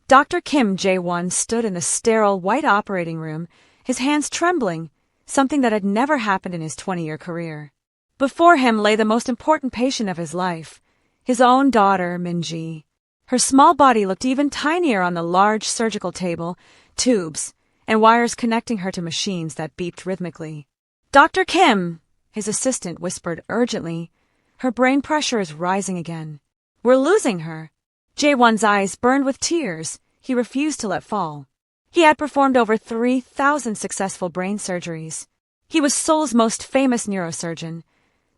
Dr. Kim Jae-won stood in the sterile white operating room, his hands trembling, something that had never happened in his 20-year career. Before him lay the most important patient of his life, his own daughter, Min-ji. Her small body looked even tinier on the large surgical table, tubes, and wires connecting her to machines that beeped rhythmically. "Dr. Kim," his assistant whispered urgently. "Her brain pressure is rising again. We're losing her." Jae-won's eyes burned with tears. He refused to let fall. He had performed over 3,000 successful brain surgeries. He was Seoul's most famous neurosurgeon,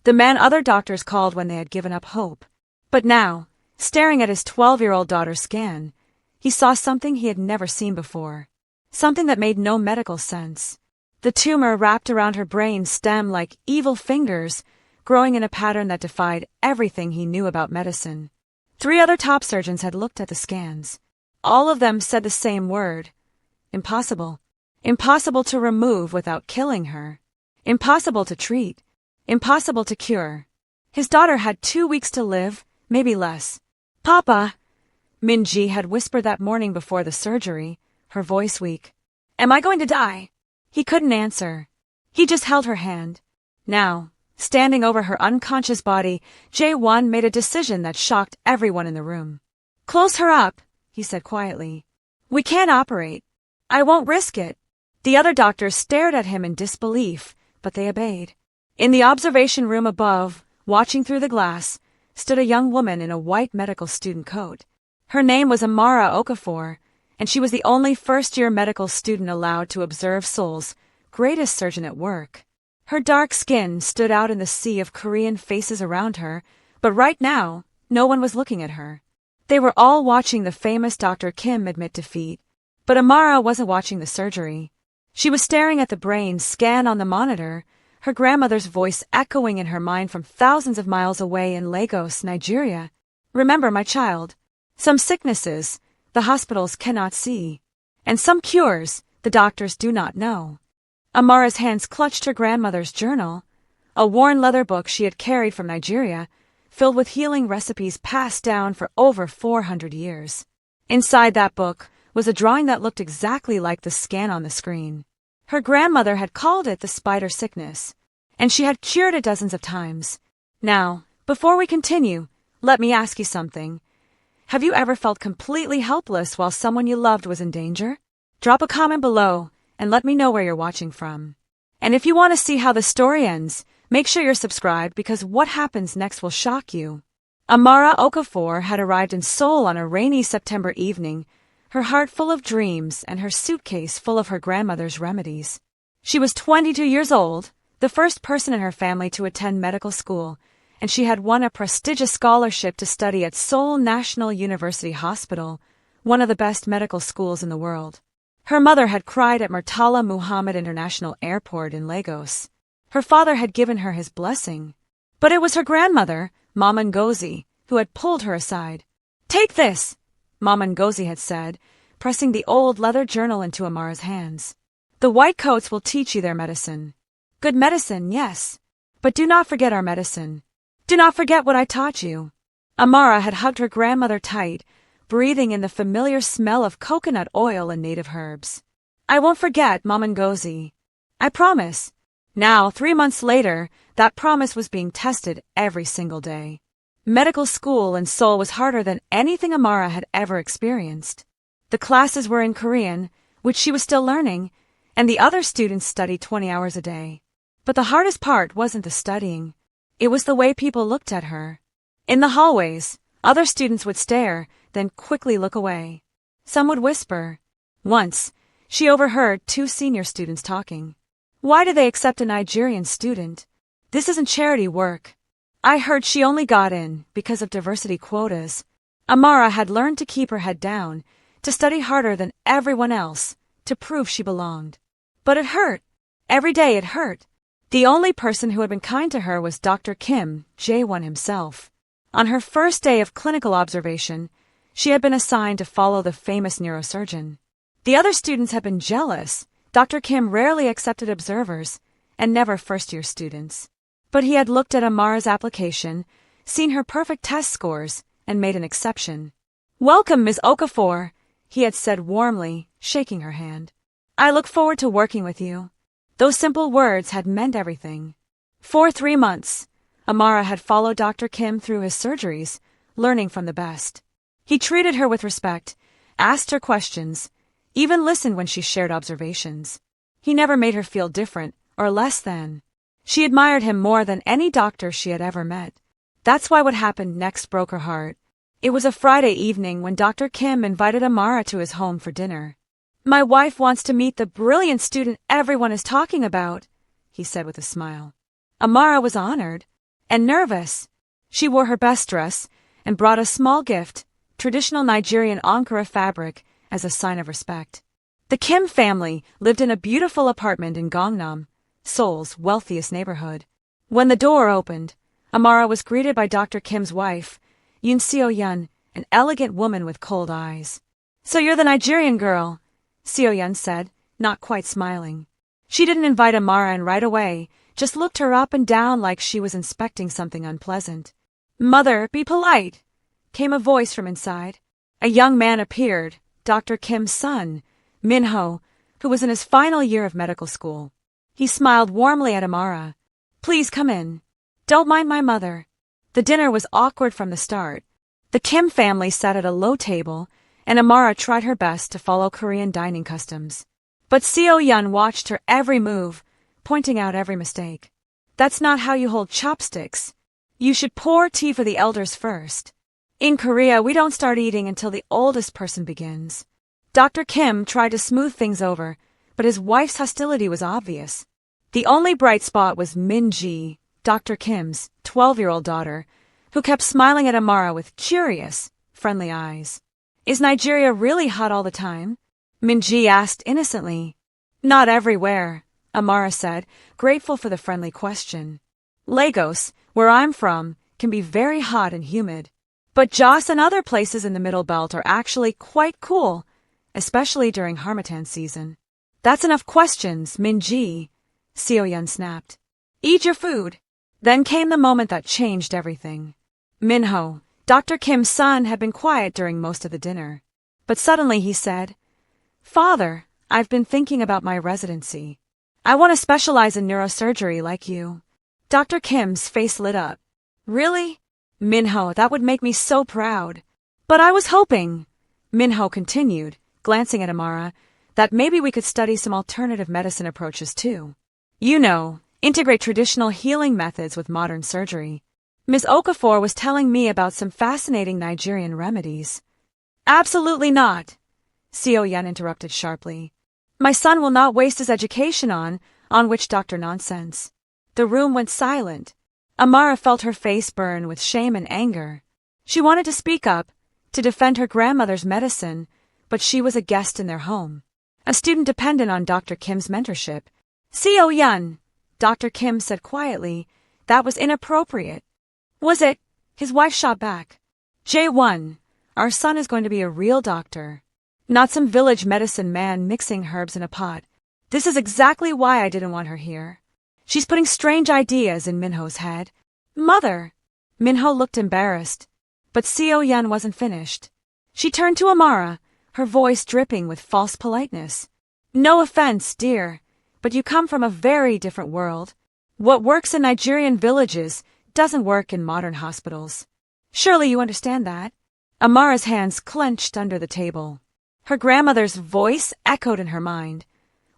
the man other doctors called when they had given up hope. But now, staring at his 12-year-old daughter's scan, he saw something he had never seen before. Something that made no medical sense. The tumor wrapped around her brain stem like evil fingers, growing in a pattern that defied everything he knew about medicine. 3 other top surgeons had looked at the scans. All of them said the same word. Impossible. Impossible to remove without killing her. Impossible to treat. Impossible to cure. His daughter had 2 weeks to live, maybe less. "Papa," Min-ji had whispered that morning before the surgery, her voice weak. "Am I going to die?" He couldn't answer. He just held her hand. Now, standing over her unconscious body, Jae-won made a decision that shocked everyone in the room. "Close her up," he said quietly. "We can't operate. I won't risk it." The other doctors stared at him in disbelief, but they obeyed. In the observation room above, watching through the glass, stood a young woman in a white medical student coat. Her name was Amara Okafor, and she was the only first-year medical student allowed to observe Seoul's greatest surgeon at work. Her dark skin stood out in the sea of Korean faces around her, but right now, no one was looking at her. They were all watching the famous Dr. Kim admit defeat, but Amara wasn't watching the surgery. She was staring at the brain scan on the monitor, her grandmother's voice echoing in her mind from thousands of miles away in Lagos, Nigeria. "Remember, my child, some sicknesses the hospitals cannot see, and some cures the doctors do not know." Amara's hands clutched her grandmother's journal, a worn leather book she had carried from Nigeria, filled with healing recipes passed down for over 400 years. Inside that book was a drawing that looked exactly like the scan on the screen. Her grandmother had called it the spider sickness, and she had cured it dozens of times. Now, before we continue, let me ask you something. Have you ever felt completely helpless while someone you loved was in danger? Drop a comment below and let me know where you're watching from. And if you want to see how the story ends, make sure you're subscribed because what happens next will shock you. Amara Okafor had arrived in Seoul on a rainy September evening, her heart full of dreams and her suitcase full of her grandmother's remedies. She was 22 years old, the first person in her family to attend medical school, and she had won a prestigious scholarship to study at Seoul National University Hospital, one of the best medical schools in the world. Her mother had cried at Murtala Muhammad International Airport in Lagos. Her father had given her his blessing. But it was her grandmother, Mama Ngozi, who had pulled her aside. "Take this," Mama Ngozi had said, pressing the old leather journal into Amara's hands. "The white coats will teach you their medicine. Good medicine, yes, but do not forget our medicine. Do not forget what I taught you." Amara had hugged her grandmother tight, breathing in the familiar smell of coconut oil and native herbs. "I won't forget, Mama Ngozi. I promise." Now, 3 months later, that promise was being tested every single day. Medical school in Seoul was harder than anything Amara had ever experienced. The classes were in Korean, which she was still learning, and the other students studied 20 hours a day. But the hardest part wasn't the studying. It was the way people looked at her. In the hallways, other students would stare, then quickly look away. Some would whisper. Once, she overheard 2 senior students talking. "Why do they accept a Nigerian student? This isn't charity work." I heard she only got in because of diversity quotas. Amara had learned to keep her head down, to study harder than everyone else, to prove she belonged. But it hurt. Every day it hurt. The only person who had been kind to her was Dr. Kim Jae-won himself. On her first day of clinical observation, she had been assigned to follow the famous neurosurgeon. The other students had been jealous. Dr. Kim rarely accepted observers, and never first-year students. But he had looked at Amara's application, seen her perfect test scores, and made an exception. "Welcome, Ms. Okafor," he had said warmly, shaking her hand. I look forward to working with you. Those simple words had meant everything. For 3 months, Amara had followed Dr. Kim through his surgeries, learning from the best. He treated her with respect, asked her questions, even listened when she shared observations. He never made her feel different or less than. She admired him more than any doctor she had ever met. That's why what happened next broke her heart. It was a Friday evening when Dr. Kim invited Amara to his home for dinner. My wife wants to meet the brilliant student everyone is talking about, he said with a smile. Amara was honored and nervous. She wore her best dress and brought a small gift, traditional Nigerian Ankara fabric, as a sign of respect. The Kim family lived in a beautiful apartment in Gangnam, Seoul's wealthiest neighborhood. When the door opened, Amara was greeted by Dr. Kim's wife, Yoon Seo-yeon, an elegant woman with cold eyes. So you're the Nigerian girl, Seo-yeon said, not quite smiling. She didn't invite Amara in right away, just looked her up and down like she was inspecting something unpleasant. Mother, be polite, came a voice from inside. A young man appeared, Dr. Kim's son, Min-ho, who was in his final year of medical school. He smiled warmly at Amara. Please come in. Don't mind my mother. The dinner was awkward from the start. The Kim family sat at a low table, and Amara tried her best to follow Korean dining customs. But Seo-yeon watched her every move, pointing out every mistake. That's not how you hold chopsticks. You should pour tea for the elders first. In Korea, we don't start eating until the oldest person begins. Dr. Kim tried to smooth things over, but his wife's hostility was obvious. The only bright spot was Min-ji, Dr. Kim's 12-year-old daughter, who kept smiling at Amara with curious, friendly eyes. Is Nigeria really hot all the time? Min-ji asked innocently. Not everywhere, Amara said, grateful for the friendly question. Lagos, where I'm from, can be very hot and humid. But Jos and other places in the Middle Belt are actually quite cool, especially during Harmattan season. That's enough questions, Min-ji, Seo-yeon snapped. Eat your food. Then came the moment that changed everything. Min-ho, Dr. Kim's son, had been quiet during most of the dinner. But suddenly he said, Father, I've been thinking about my residency. I want to specialize in neurosurgery like you. Dr. Kim's face lit up. Really? Min-ho, that would make me so proud. But I was hoping, Min-ho continued, glancing at Amara, that maybe we could study some alternative medicine approaches too. You know, integrate traditional healing methods with modern surgery. Ms. Okafor was telling me about some fascinating Nigerian remedies. Absolutely not, Seo-yeon interrupted sharply. My son will not waste his education on which doctor nonsense. The room went silent. Amara felt her face burn with shame and anger. She wanted to speak up, to defend her grandmother's medicine, but she was a guest in their home, a student dependent on Dr. Kim's mentorship. Seo-yeon, Dr. Kim said quietly, that was inappropriate. Was it? His wife shot back. Jae-won, our son is going to be a real doctor, not some village medicine man mixing herbs in a pot. This is exactly why I didn't want her here. She's putting strange ideas in Min-ho's head. Mother! Min-ho looked embarrassed, but Seo-yeon wasn't finished. She turned to Amara, her voice dripping with false politeness. No offense, dear, but you come from a very different world. What works in Nigerian villages doesn't work in modern hospitals. Surely you understand that? Amara's hands clenched under the table. Her grandmother's voice echoed in her mind.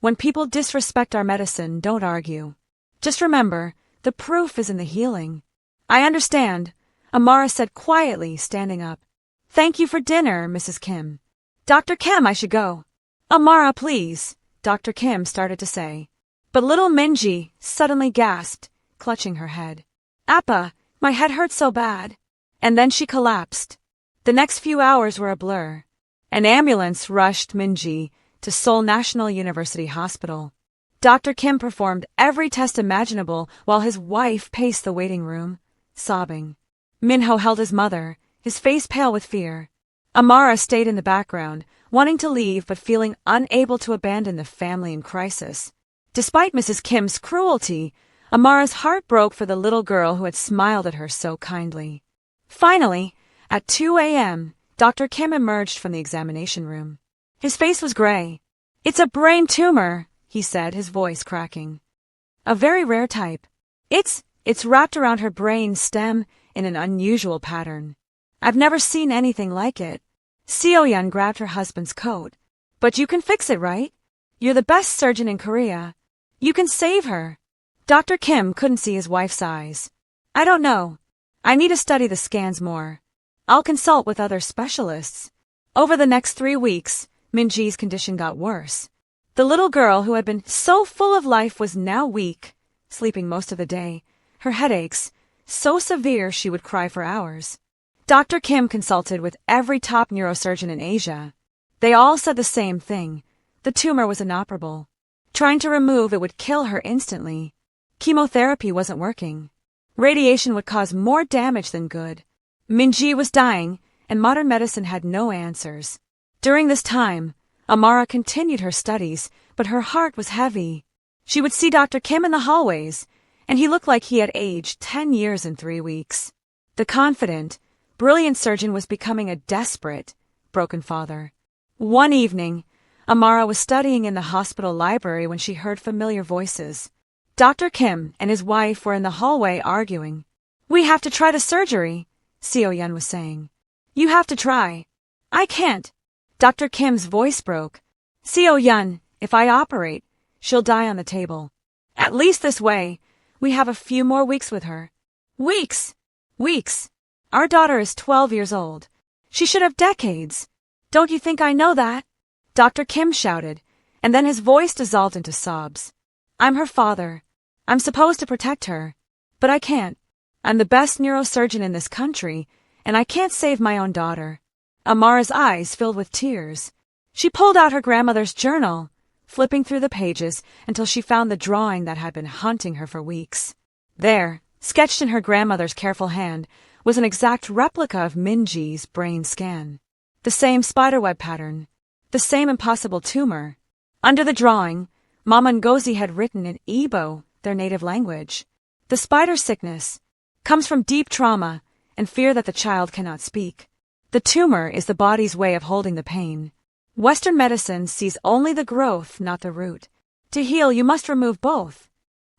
When people disrespect our medicine, don't argue. Just remember, the proof is in the healing. I understand, Amara said quietly, standing up. Thank you for dinner, Mrs. Kim. Dr. Kim, I should go. Amara, please, Dr. Kim started to say. But little Min-ji suddenly gasped, clutching her head. Appa, my head hurts so bad. And then she collapsed. The next few hours were a blur. An ambulance rushed Min-ji to Seoul National University Hospital. Dr. Kim performed every test imaginable while his wife paced the waiting room, sobbing. Min-ho held his mother, his face pale with fear. Amara stayed in the background, wanting to leave but feeling unable to abandon the family in crisis. Despite Mrs. Kim's cruelty, Amara's heart broke for the little girl who had smiled at her so kindly. Finally, at 2 a.m., Dr. Kim emerged from the examination room. His face was gray. "It's a brain tumor," he said, his voice cracking. "A very rare type. It's wrapped around her brain stem in an unusual pattern. I've never seen anything like it." Seo-yeon grabbed her husband's coat. "But you can fix it, right? You're the best surgeon in Korea. You can save her." Dr. Kim couldn't see his wife's eyes. "I don't know. I need to study the scans more. I'll consult with other specialists." Over the next 3 weeks, Min-ji's condition got worse. The little girl who had been so full of life was now weak, sleeping most of the day. Her headaches, so severe she would cry for hours. Dr. Kim consulted with every top neurosurgeon in Asia. They all said the same thing. The tumor was inoperable. Trying to remove it would kill her instantly. Chemotherapy wasn't working. Radiation would cause more damage than good. Min-ji was dying, and modern medicine had no answers. During this time, Amara continued her studies, but her heart was heavy. She would see Dr. Kim in the hallways, and he looked like he had aged 10 years in 3 weeks. The confident, brilliant surgeon was becoming a desperate, broken father. One evening, Amara was studying in the hospital library when she heard familiar voices. Dr. Kim and his wife were in the hallway arguing. "We have to try the surgery," Seo-yeon was saying. "You have to try." "I can't." Dr. Kim's voice broke. "Seo-yeon, if I operate, she'll die on the table. At least this way, we have a few more weeks with her." "Weeks! Weeks! Our daughter is 12 years old. She should have decades. Don't you think I know that?" Dr. Kim shouted, and then his voice dissolved into sobs. "I'm her father. I'm supposed to protect her. But I can't. I'm the best neurosurgeon in this country, and I can't save my own daughter." Amara's eyes filled with tears. She pulled out her grandmother's journal, flipping through the pages until she found the drawing that had been haunting her for weeks. There, sketched in her grandmother's careful hand, was an exact replica of Min-ji's brain scan. The same spiderweb pattern, the same impossible tumor. Under the drawing, Mama Ngozi had written in Igbo, their native language. "The spider sickness comes from deep trauma and fear that the child cannot speak. The tumor is the body's way of holding the pain. Western medicine sees only the growth, not the root. To heal, you must remove both."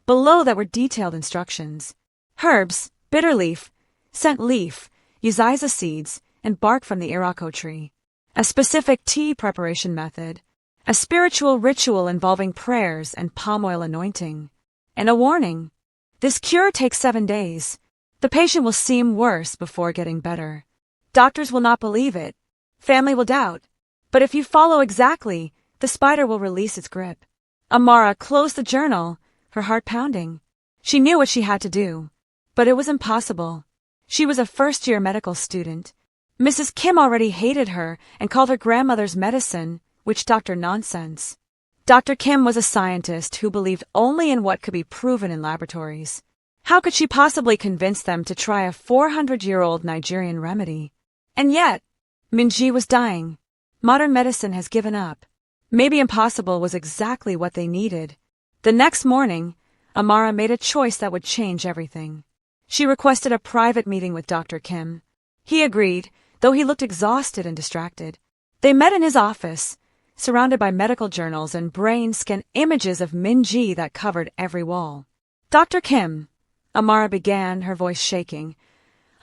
Below that were detailed instructions. Herbs, bitter leaf, scent leaf, yuziza seeds, and bark from the irako tree. A specific tea preparation method. A spiritual ritual involving prayers and palm oil anointing. And a warning. This cure takes 7 days. The patient will seem worse before getting better. Doctors will not believe it. Family will doubt. But if you follow exactly, the spider will release its grip. Amara closed the journal, her heart pounding. She knew what she had to do. But it was impossible. She was a first-year medical student. Mrs. Kim already hated her and called her grandmother's medicine witch-doctor nonsense. Dr. Kim was a scientist who believed only in what could be proven in laboratories. How could she possibly convince them to try a 400-year-old Nigerian remedy? And yet, Min-ji was dying. Modern medicine has given up. Maybe impossible was exactly what they needed. The next morning, Amara made a choice that would change everything. She requested a private meeting with Dr. Kim. He agreed, though he looked exhausted and distracted. They met in his office, surrounded by medical journals and brain scan images of Min-ji that covered every wall. "Dr. Kim," Amara began, her voice shaking,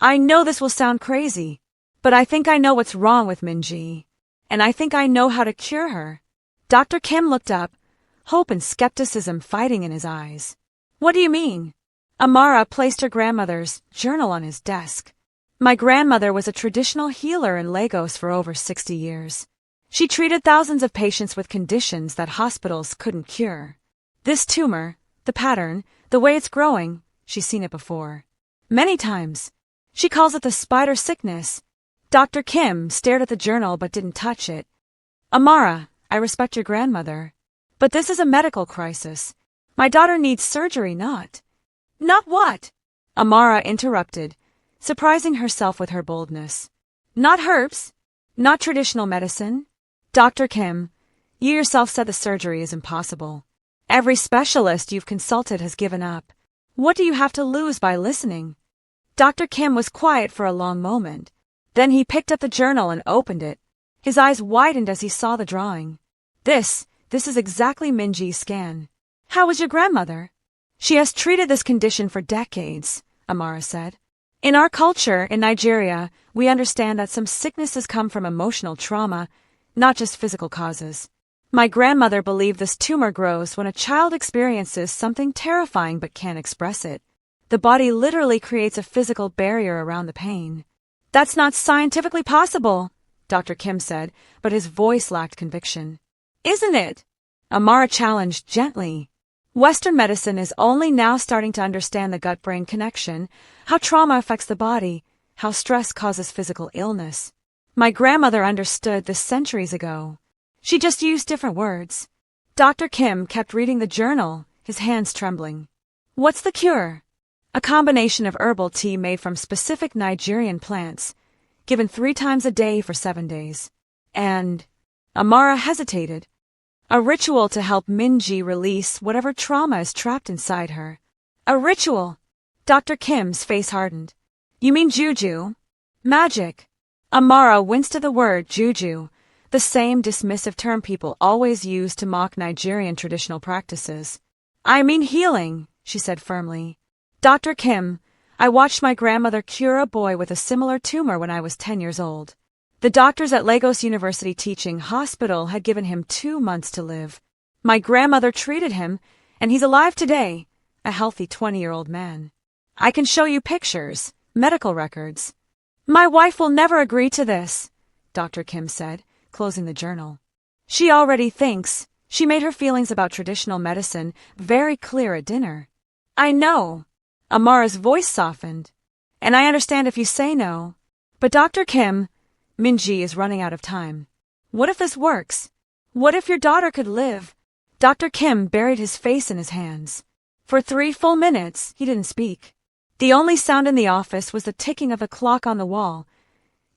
"I know this will sound crazy, but I think I know what's wrong with Min-ji. And I think I know how to cure her." Dr. Kim looked up, hope and skepticism fighting in his eyes. "What do you mean?" Amara placed her grandmother's journal on his desk. "My grandmother was a traditional healer in Lagos for over 60 years. She treated thousands of patients with conditions that hospitals couldn't cure. This tumor, the pattern, the way it's growing, she's seen it before. Many times. She calls it the spider sickness." Dr. Kim stared at the journal but didn't touch it. "Amara, I respect your grandmother, but this is a medical crisis. My daughter needs surgery, not..." "Not what?" Amara interrupted, surprising herself with her boldness. "Not herbs? Not traditional medicine?" "Dr. Kim, you yourself said the surgery is impossible. Every specialist you've consulted has given up. What do you have to lose by listening?" Dr. Kim was quiet for a long moment. Then he picked up the journal and opened it. His eyes widened as he saw the drawing. This is exactly Minji's scan. How was your grandmother? She has treated this condition for decades, Amara said. In our culture, in Nigeria, we understand that some sicknesses come from emotional trauma, not just physical causes. My grandmother believed this tumor grows when a child experiences something terrifying but can't express it. The body literally creates a physical barrier around the pain. That's not scientifically possible, Dr. Kim said, but his voice lacked conviction. Isn't it? Amara challenged gently. Western medicine is only now starting to understand the gut-brain connection, how trauma affects the body, how stress causes physical illness. My grandmother understood this centuries ago. She just used different words. Dr. Kim kept reading the journal, his hands trembling. What's the cure? A combination of herbal tea made from specific Nigerian plants, given 3 times a day for 7 days. And Amara hesitated. A ritual to help Minji release whatever trauma is trapped inside her. A ritual! Dr. Kim's face hardened. You mean juju? Magic. Amara winced at the word juju, the same dismissive term people always use to mock Nigerian traditional practices. I mean healing, she said firmly. Dr. Kim, I watched my grandmother cure a boy with a similar tumor when I was 10 years old. The doctors at Lagos University Teaching Hospital had given him 2 months to live. My grandmother treated him, and he's alive today, a healthy 20-year-old man. I can show you pictures, medical records. My wife will never agree to this, Dr. Kim said, closing the journal. She already thinks. She made her feelings about traditional medicine very clear at dinner. I know. Amara's voice softened. And I understand if you say no. But Dr. Kim, Minji is running out of time. What if this works? What if your daughter could live? Dr. Kim buried his face in his hands. For 3 full minutes, he didn't speak. The only sound in the office was the ticking of the clock on the wall,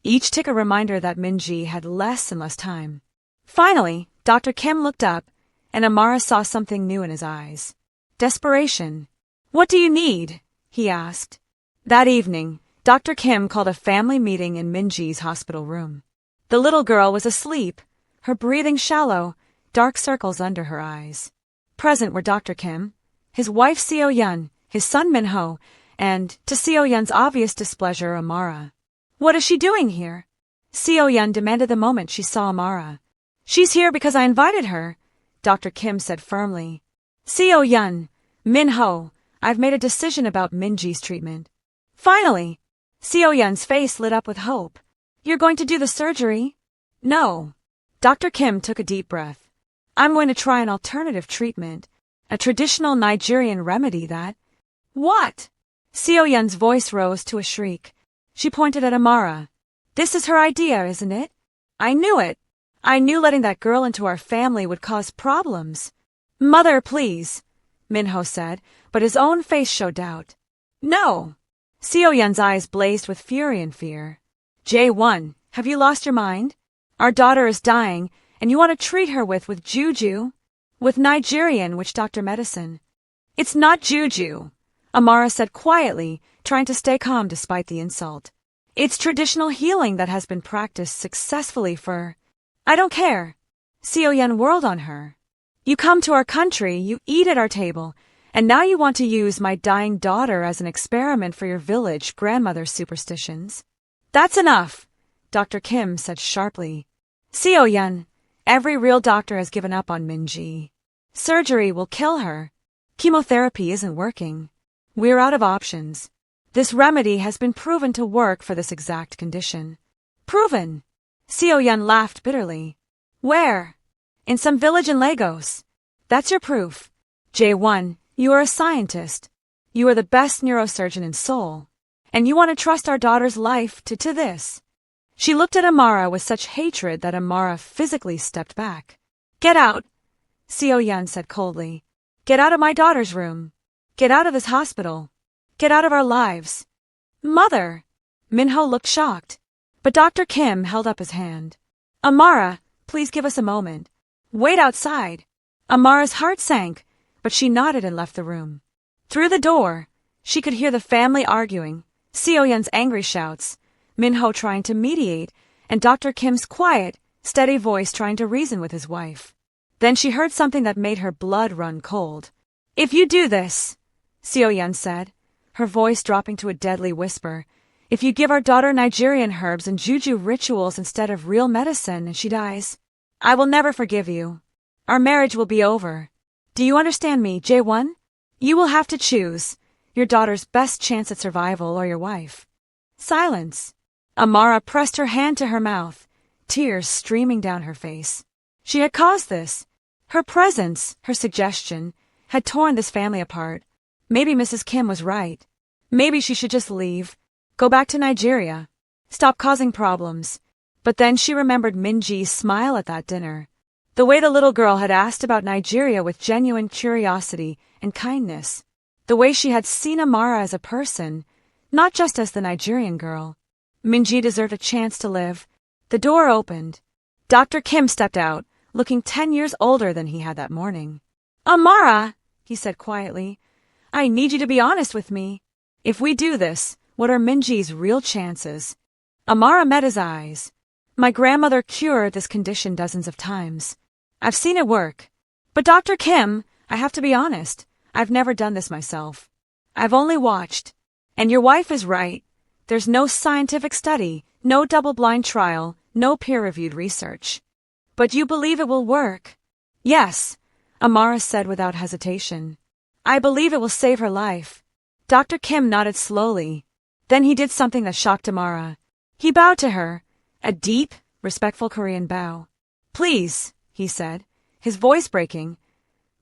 each tick a reminder that Minji had less and less time. Finally, Dr. Kim looked up, and Amara saw something new in his eyes. Desperation. What do you need? He asked. That evening, Dr. Kim called a family meeting in Minji's hospital room. The little girl was asleep, her breathing shallow, dark circles under her eyes. Present were Dr. Kim, his wife Seo-yeon, his son Min-ho, and, to Seo-yeon's obvious displeasure, Amara. What is she doing here? Seo-yeon demanded the moment she saw Amara. She's here because I invited her, Dr. Kim said firmly. Seo-yeon, Min-ho, I've made a decision about Minji's treatment. Finally! Seo-yeon's face lit up with hope. You're going to do the surgery? No. Dr. Kim took a deep breath. I'm going to try an alternative treatment, a traditional Nigerian remedy that... What? Seo-yeon's voice rose to a shriek. She pointed at Amara. This is her idea, isn't it? I knew it. I knew letting that girl into our family would cause problems. Mother, please, Min-ho said, but his own face showed doubt. No. Seo-yeon's eyes blazed with fury and fear. Jae-won, have you lost your mind? Our daughter is dying, and you want to treat her with juju? With Nigerian witch-doctor medicine. It's not juju, Amara said quietly, trying to stay calm despite the insult. It's traditional healing that has been practiced successfully for... I don't care. Seo-yeon whirled on her. You come to our country, you eat at our table, and now you want to use my dying daughter as an experiment for your village grandmother's superstitions. That's enough, Dr. Kim said sharply. Seo-yeon, every real doctor has given up on Minji. Surgery will kill her. Chemotherapy isn't working. We're out of options. This remedy has been proven to work for this exact condition. Proven? Seo-yeon laughed bitterly. Where? In some village in Lagos. That's your proof. Jae-won, you are a scientist. You are the best neurosurgeon in Seoul. And you want to trust our daughter's life to this. She looked at Amara with such hatred that Amara physically stepped back. Get out, Seo-yeon said coldly. Get out of my daughter's room. Get out of this hospital. Get out of our lives. Mother! Min-ho looked shocked, but Dr. Kim held up his hand. Amara, please give us a moment. Wait outside. Amara's heart sank, but she nodded and left the room. Through the door, she could hear the family arguing, Seo-yeon's angry shouts, Min-ho trying to mediate, and Dr. Kim's quiet, steady voice trying to reason with his wife. Then she heard something that made her blood run cold. "If you do this," Seo-yeon said, her voice dropping to a deadly whisper, "if you give our daughter Nigerian herbs and juju rituals instead of real medicine and she dies, I will never forgive you. Our marriage will be over. Do you understand me, Jae-won? You will have to choose your daughter's best chance at survival or your wife." Silence. Amara pressed her hand to her mouth, tears streaming down her face. She had caused this. Her presence, her suggestion, had torn this family apart. Maybe Mrs. Kim was right. Maybe she should just leave, go back to Nigeria, stop causing problems. But then she remembered Min-ji's smile at that dinner. The way the little girl had asked about Nigeria with genuine curiosity and kindness. The way she had seen Amara as a person, not just as the Nigerian girl. Min-ji deserved a chance to live. The door opened. Dr. Kim stepped out, looking 10 years older than he had that morning. "Amara," he said quietly, "I need you to be honest with me. If we do this, what are Min-ji's real chances?" Amara met his eyes. "My grandmother cured this condition dozens of times. I've seen it work. But Dr. Kim, I have to be honest, I've never done this myself. I've only watched. And your wife is right. There's no scientific study, no double-blind trial, no peer-reviewed research. But you believe it will work?" "Yes," Amara said without hesitation. "I believe it will save her life." Dr. Kim nodded slowly. Then he did something that shocked Amara. He bowed to her, a deep, respectful Korean bow. "Please," he said, his voice breaking,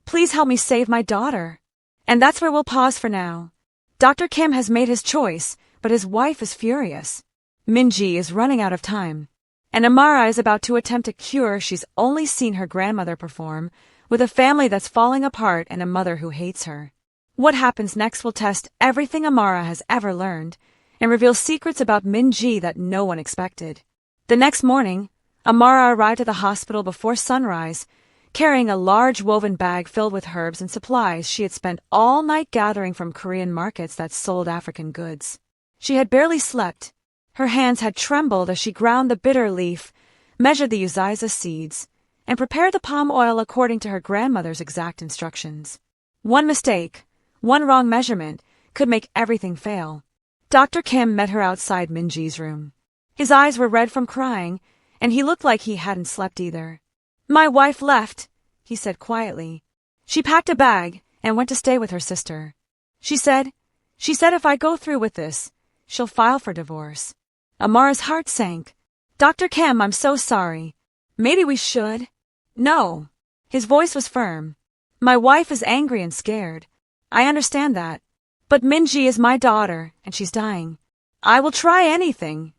"please help me save my daughter." And that's where we'll pause for now. Dr. Kim has made his choice, but his wife is furious. Min-ji is running out of time. And Amara is about to attempt a cure she's only seen her grandmother perform, with a family that's falling apart and a mother who hates her. What happens next will test everything Amara has ever learned, and reveal secrets about Min-ji that no one expected. The next morning, Amara arrived at the hospital before sunrise, carrying a large woven bag filled with herbs and supplies she had spent all night gathering from Korean markets that sold African goods. She had barely slept. Her hands had trembled as she ground the bitter leaf, measured the uziza seeds, and prepared the palm oil according to her grandmother's exact instructions. One mistake, one wrong measurement, could make everything fail. Dr. Kim met her outside Min-ji's room. His eyes were red from crying, and he looked like he hadn't slept either. "My wife left," he said quietly. "She packed a bag and went to stay with her sister. She said if I go through with this, she'll file for divorce." Amara's heart sank. "Dr. Kim, I'm so sorry. Maybe we should." "No." His voice was firm. "My wife is angry and scared. I understand that. But Min-ji is my daughter, and she's dying. I will try anything,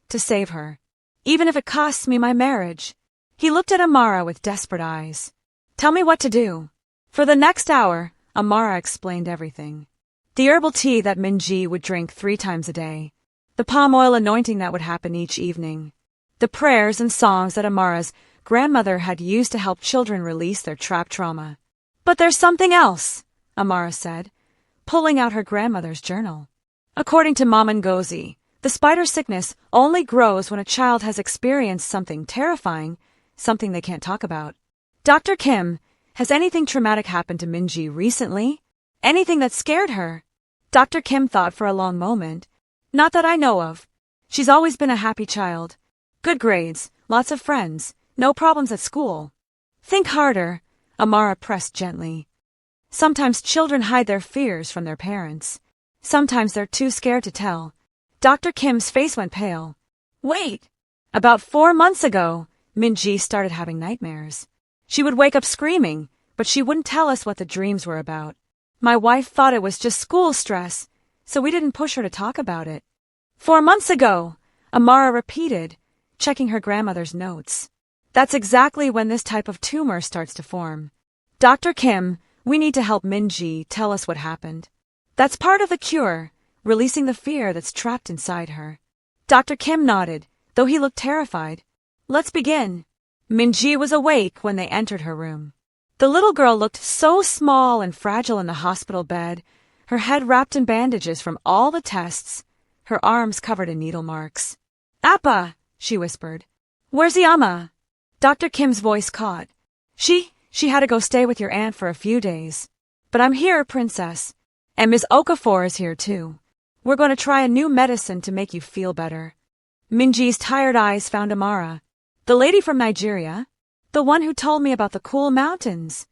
to save her. Even if it costs me my marriage." He looked at Amara with desperate eyes. "Tell me what to do." For the next hour, Amara explained everything. The herbal tea that Min-ji would drink 3 times a day. The palm oil anointing that would happen each evening. The prayers and songs that Amara's grandmother had used to help children release their trapped trauma. "But there's something else," Amara said, pulling out her grandmother's journal. "According to Mom Ngozi, the spider sickness only grows when a child has experienced something terrifying, something they can't talk about. Dr. Kim, has anything traumatic happened to Min-ji recently? Anything that scared her?" Dr. Kim thought for a long moment. "Not that I know of. She's always been a happy child. Good grades, lots of friends, no problems at school." "Think harder," Amara pressed gently. "Sometimes children hide their fears from their parents. Sometimes they're too scared to tell." Dr. Kim's face went pale. "Wait. About 4 months ago, Min-ji started having nightmares. She would wake up screaming, but she wouldn't tell us what the dreams were about. My wife thought it was just school stress, so we didn't push her to talk about it." 4 months ago, Amara repeated, checking her grandmother's notes. "That's exactly when this type of tumor starts to form. Dr. Kim, we need to help Min-ji tell us what happened. That's part of the cure, releasing the fear that's trapped inside her." Dr. Kim nodded, though he looked terrified. "Let's begin." Min-ji was awake when they entered her room. The little girl looked so small and fragile in the hospital bed, her head wrapped in bandages from all the tests, her arms covered in needle marks. "Appa," she whispered. Where's Yama? Dr. Kim's voice caught. She had to go stay with your aunt for a few days. But I'm here, princess. And Ms. Okafor is here too. We're going to try a new medicine to make you feel better. Minji's tired eyes found Amara. The lady from Nigeria? The one who told me about the cool mountains.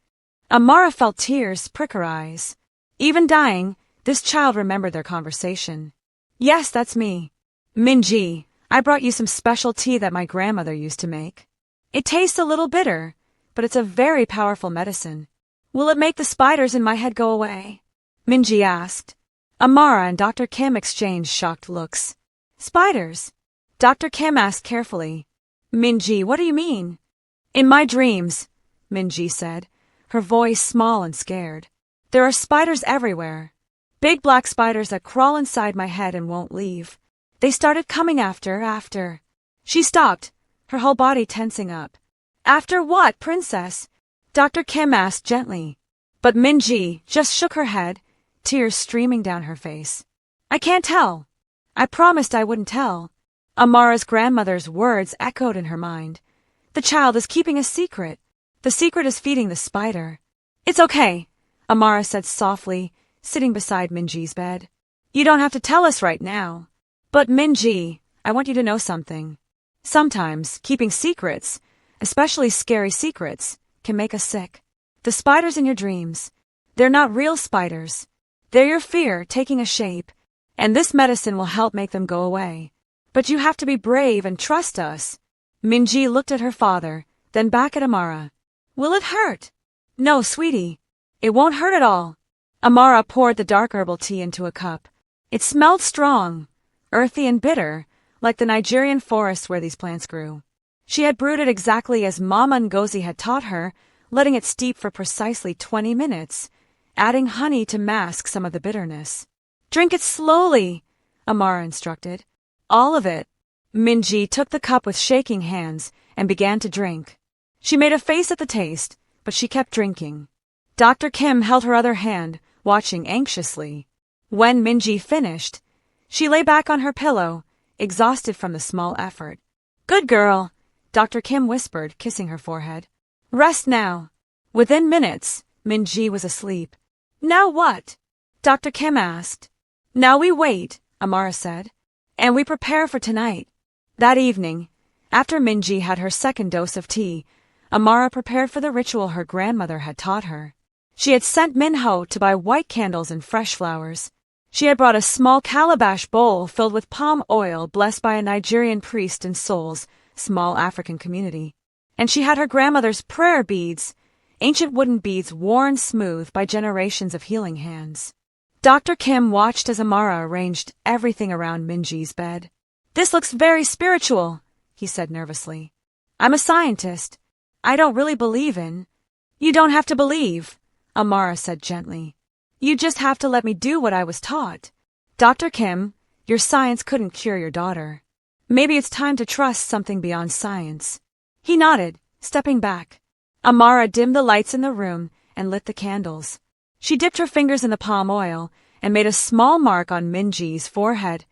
Amara felt tears prick her eyes. Even dying, this child remembered their conversation. Yes, that's me. Minji, I brought you some special tea that my grandmother used to make. It tastes a little bitter, but it's a very powerful medicine. Will it make the spiders in my head go away? Minji asked. Amara and Dr. Kim exchanged shocked looks. Spiders? Dr. Kim asked carefully. Minji, what do you mean? In my dreams, Minji said, her voice small and scared. There are spiders everywhere. Big black spiders that crawl inside my head and won't leave. They started coming after. She stopped, her whole body tensing up. After what, princess? Dr. Kim asked gently. But Minji just shook her head, tears streaming down her face. I can't tell. I promised I wouldn't tell. Amara's grandmother's words echoed in her mind. The child is keeping a secret. The secret is feeding the spider. It's okay, Amara said softly, sitting beside Minji's bed. You don't have to tell us right now. But Minji, I want you to know something. Sometimes, keeping secrets, especially scary secrets, can make us sick. The spiders in your dreams, they're not real spiders. They're your fear taking a shape, and this medicine will help make them go away. But you have to be brave and trust us. Minji looked at her father, then back at Amara. Will it hurt? No, sweetie. It won't hurt at all. Amara poured the dark herbal tea into a cup. It smelled strong, earthy and bitter, like the Nigerian forest where these plants grew. She had brewed it exactly as Mama Ngozi had taught her, letting it steep for precisely 20 minutes, adding honey to mask some of the bitterness. Drink it slowly, Amara instructed. All of it. Minji took the cup with shaking hands and began to drink. She made a face at the taste, but she kept drinking. Dr. Kim held her other hand, watching anxiously. When Minji finished, she lay back on her pillow, exhausted from the small effort. Good girl, Dr. Kim whispered, kissing her forehead. Rest now. Within minutes, Minji was asleep. Now what? Dr. Kim asked. Now we wait, Amara said, and we prepare for tonight. That evening, after Minji had her second dose of tea, Amara prepared for the ritual her grandmother had taught her. She had sent Minho to buy white candles and fresh flowers. She had brought a small calabash bowl filled with palm oil blessed by a Nigerian priest in Seoul's small African community. And she had her grandmother's prayer beads, ancient wooden beads worn smooth by generations of healing hands. Dr. Kim watched as Amara arranged everything around Minji's bed. This looks very spiritual, he said nervously. I'm a scientist. I don't really believe in. You don't have to believe, Amara said gently. You just have to let me do what I was taught. Dr. Kim, your science couldn't cure your daughter. Maybe it's time to trust something beyond science. He nodded, stepping back. Amara dimmed the lights in the room and lit the candles. She dipped her fingers in the palm oil and made a small mark on Minji's forehead,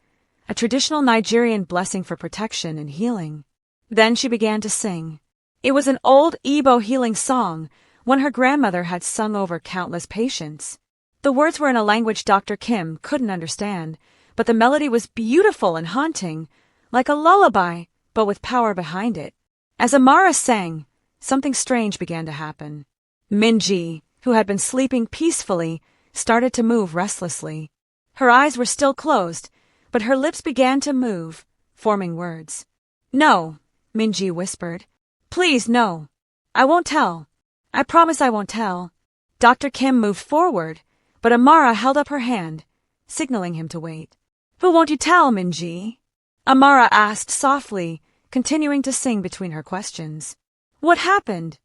a traditional Nigerian blessing for protection and healing. Then she began to sing. It was an old Igbo healing song, one her grandmother had sung over countless patients. The words were in a language Dr. Kim couldn't understand, but the melody was beautiful and haunting, like a lullaby, but with power behind it. As Amara sang, something strange began to happen. Minji, who had been sleeping peacefully, started to move restlessly. Her eyes were still closed, but her lips began to move, forming words. No, Minji whispered. Please, no. I won't tell. I promise I won't tell. Dr. Kim moved forward, but Amara held up her hand, signaling him to wait. Who won't you tell, Minji? Amara asked softly, continuing to sing between her questions. What happened?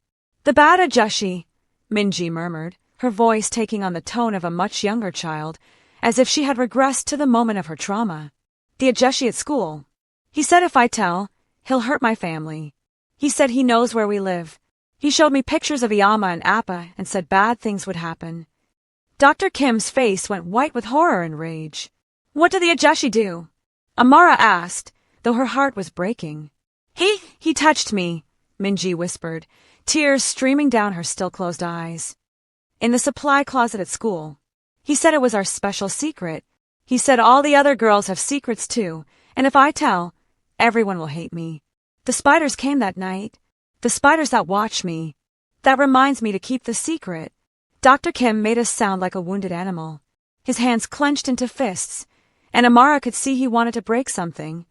The bad Ajashi, Minji murmured, her voice taking on the tone of a much younger child, as if she had regressed to the moment of her trauma. The Ajashi at school. He said if I tell, he'll hurt my family. He said he knows where we live. He showed me pictures of Iyama and Appa and said bad things would happen. Dr. Kim's face went white with horror and rage. What did the Ajashi do? Amara asked, though her heart was breaking. He touched me, Minji whispered, tears streaming down her still-closed eyes. In the supply closet at school. He said it was our special secret. He said all the other girls have secrets too, and if I tell, everyone will hate me. The spiders came that night. The spiders that watch me. That reminds me to keep the secret. Dr. Kim made us sound like a wounded animal. His hands clenched into fists, and Amara could see he wanted to break something,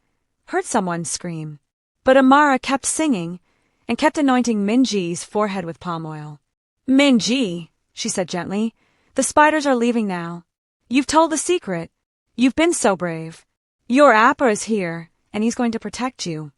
heard someone scream. But Amara kept singing and kept anointing Minji's forehead with palm oil. Minji, she said gently, the spiders are leaving now. You've told the secret. You've been so brave. Your Appa is here, and he's going to protect you.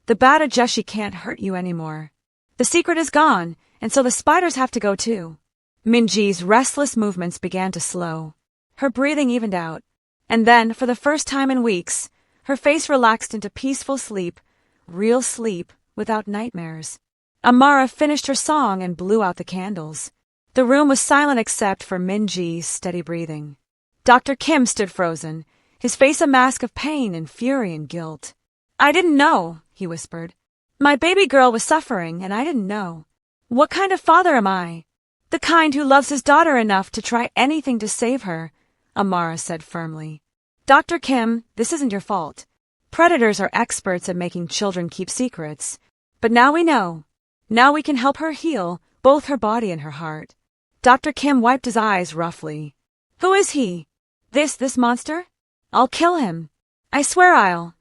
The bad Ajeshi can't hurt you anymore. The secret is gone, and so the spiders have to go too. Minji's restless movements began to slow. Her breathing evened out, and then, for the first time in weeks, her face relaxed into peaceful sleep, real sleep, without nightmares. Amara finished her song and blew out the candles. The room was silent except for Minji's steady breathing. Dr. Kim stood frozen, his face a mask of pain and fury and guilt. I didn't know, he whispered. My baby girl was suffering, and I didn't know. What kind of father am I? The kind who loves his daughter enough to try anything to save her, Amara said firmly. Dr. Kim, this isn't your fault. Predators are experts at making children keep secrets. But now we know. Now we can help her heal, both her body and her heart. Dr. Kim wiped his eyes roughly. Who is he? This monster? I'll kill him. I swear I'll.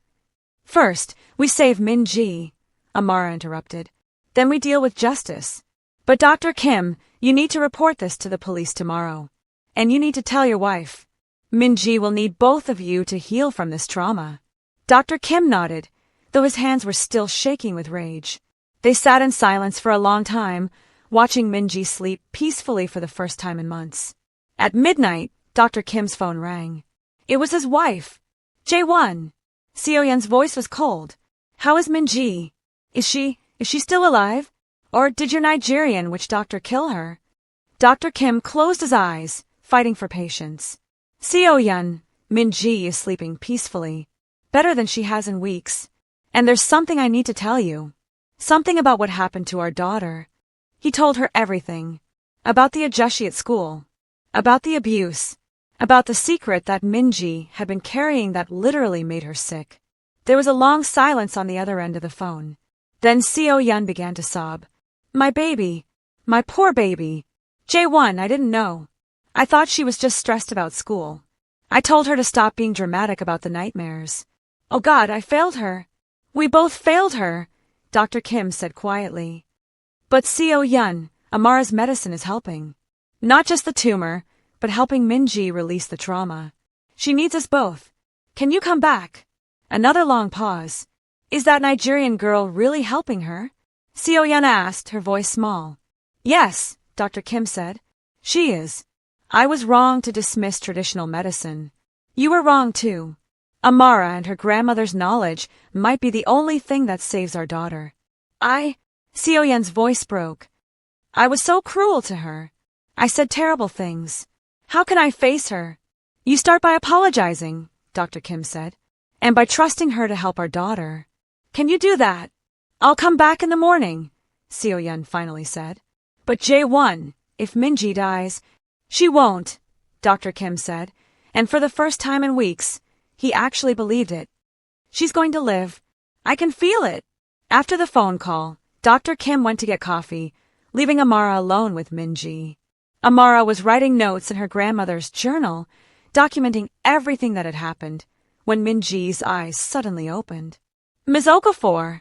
First, we save Minji, Amara interrupted. Then we deal with justice. But Dr. Kim, you need to report this to the police tomorrow. And you need to tell your wife. Minji will need both of you to heal from this trauma. Dr. Kim nodded, though his hands were still shaking with rage. They sat in silence for a long time, watching Minji sleep peacefully for the first time in months. At midnight, Dr. Kim's phone rang. It was his wife. Jae-won. Seo-yeon's voice was cold. How is Minji? Is she still alive? Or did your Nigerian witch doctor kill her? Dr. Kim closed his eyes, fighting for patience. Seo-yeon, Minji is sleeping peacefully. Better than she has in weeks. And there's something I need to tell you. Something about what happened to our daughter. He told her everything. About the Ajeshi at school. About the abuse. About the secret that Minji had been carrying that literally made her sick. There was a long silence on the other end of the phone. Then Seo-yeon began to sob. My baby. My poor baby. Jae-won, I didn't know. I thought she was just stressed about school. I told her to stop being dramatic about the nightmares. Oh God, I failed her. We both failed her, Dr. Kim said quietly. But Seo-yeon, Amara's medicine is helping. Not just the tumor, but helping Minji release the trauma. She needs us both. Can you come back? Another long pause. Is that Nigerian girl really helping her? Seo-yeon asked, her voice small. Yes, Dr. Kim said. She is. I was wrong to dismiss traditional medicine. You were wrong too. Amara and her grandmother's knowledge might be the only thing that saves our daughter. Seo-yeon's voice broke. I was so cruel to her. I said terrible things. How can I face her? You start by apologizing, Dr. Kim said, and by trusting her to help our daughter. Can you do that? I'll come back in the morning, Seo-yeon finally said. But Jae-won, if Minji dies, she won't, Dr. Kim said, and for the first time in weeks, he actually believed it. She's going to live. I can feel it. After the phone call, Dr. Kim went to get coffee, leaving Amara alone with Minji. Amara was writing notes in her grandmother's journal, documenting everything that had happened, when Minji's eyes suddenly opened. Ms. Okafor,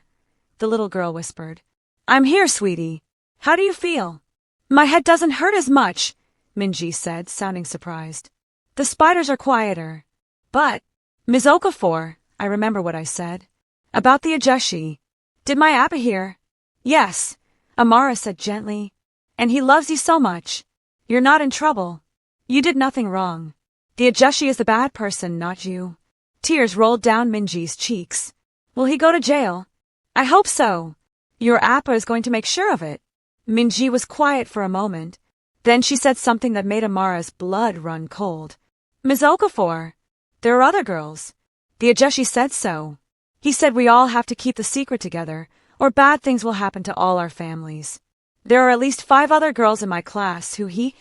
the little girl whispered. I'm here, sweetie. How do you feel? My head doesn't hurt as much, Minji said, sounding surprised. The spiders are quieter. But, Ms. Okafor, I remember what I said. About the Ajeshi. Did my Appa hear? Yes, Amara said gently. And he loves you so much. You're not in trouble. You did nothing wrong. The Ajeshi is the bad person, not you. Tears rolled down Minji's cheeks. Will he go to jail? I hope so. Your Appa is going to make sure of it. Minji was quiet for a moment. Then she said something that made Amara's blood run cold. Ms. Okafor, there are other girls. The Ajeshi said so. He said we all have to keep the secret together, or bad things will happen to all our families. There are at least 5 other girls in my class who he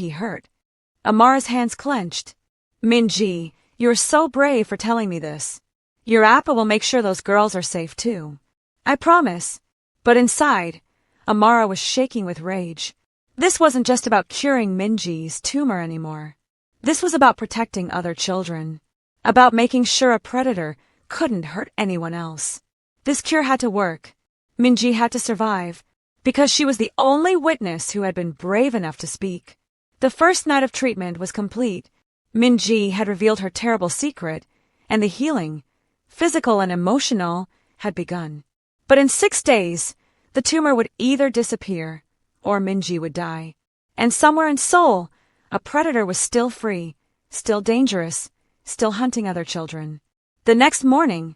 hurt. Amara's hands clenched. Min-ji, you're so brave for telling me this. Your appa will make sure those girls are safe too. I promise. But inside, Amara was shaking with rage. This wasn't just about curing Min-ji's tumor anymore. This was about protecting other children. About making sure a predator couldn't hurt anyone else. This cure had to work. Min-ji had to survive, because she was the only witness who had been brave enough to speak. The first night of treatment was complete. Min-ji had revealed her terrible secret, and the healing, physical and emotional, had begun. But in 6 days, the tumor would either disappear, or Min-ji would die. And somewhere in Seoul, a predator was still free, still dangerous, still hunting other children. The next morning,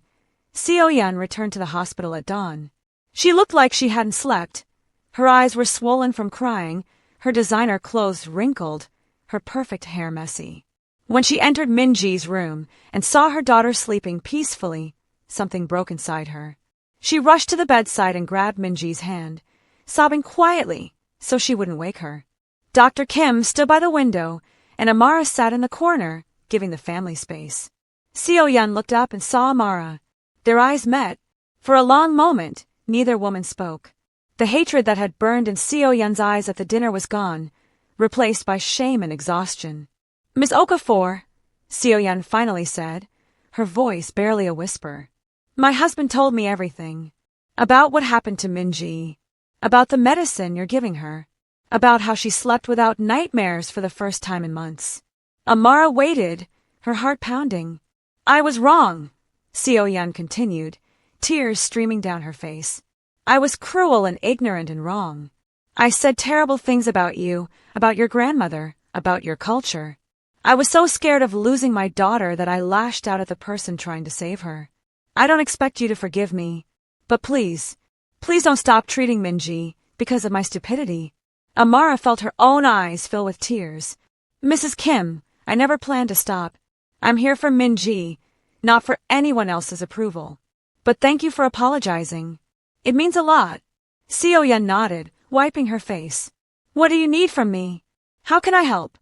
Seo-yeon returned to the hospital at dawn. She looked like she hadn't slept. Her eyes were swollen from crying, her designer clothes wrinkled, her perfect hair messy. When she entered Min-ji's room and saw her daughter sleeping peacefully, something broke inside her. She rushed to the bedside and grabbed Min-ji's hand, sobbing quietly so she wouldn't wake her. Dr. Kim stood by the window, and Amara sat in the corner, giving the family space. Seo-yeon looked up and saw Amara. Their eyes met. For a long moment, neither woman spoke. The hatred that had burned in Seo-yeon's eyes at the dinner was gone, replaced by shame and exhaustion. Ms. Okafor, Seo-yeon finally said, her voice barely a whisper. My husband told me everything. About what happened to Min-ji. About the medicine you're giving her. About how she slept without nightmares for the first time in months. Amara waited, her heart pounding. I was wrong, Seo-yeon continued, tears streaming down her face. I was cruel and ignorant and wrong. I said terrible things about you, about your grandmother, about your culture. I was so scared of losing my daughter that I lashed out at the person trying to save her. I don't expect you to forgive me. But please don't stop treating Min-ji because of my stupidity. Amara felt her own eyes fill with tears. Mrs. Kim, I never planned to stop. I'm here for Min-ji, not for anyone else's approval. But thank you for apologizing. It means a lot. Seo-yeon nodded, wiping her face. What do you need from me? How can I help?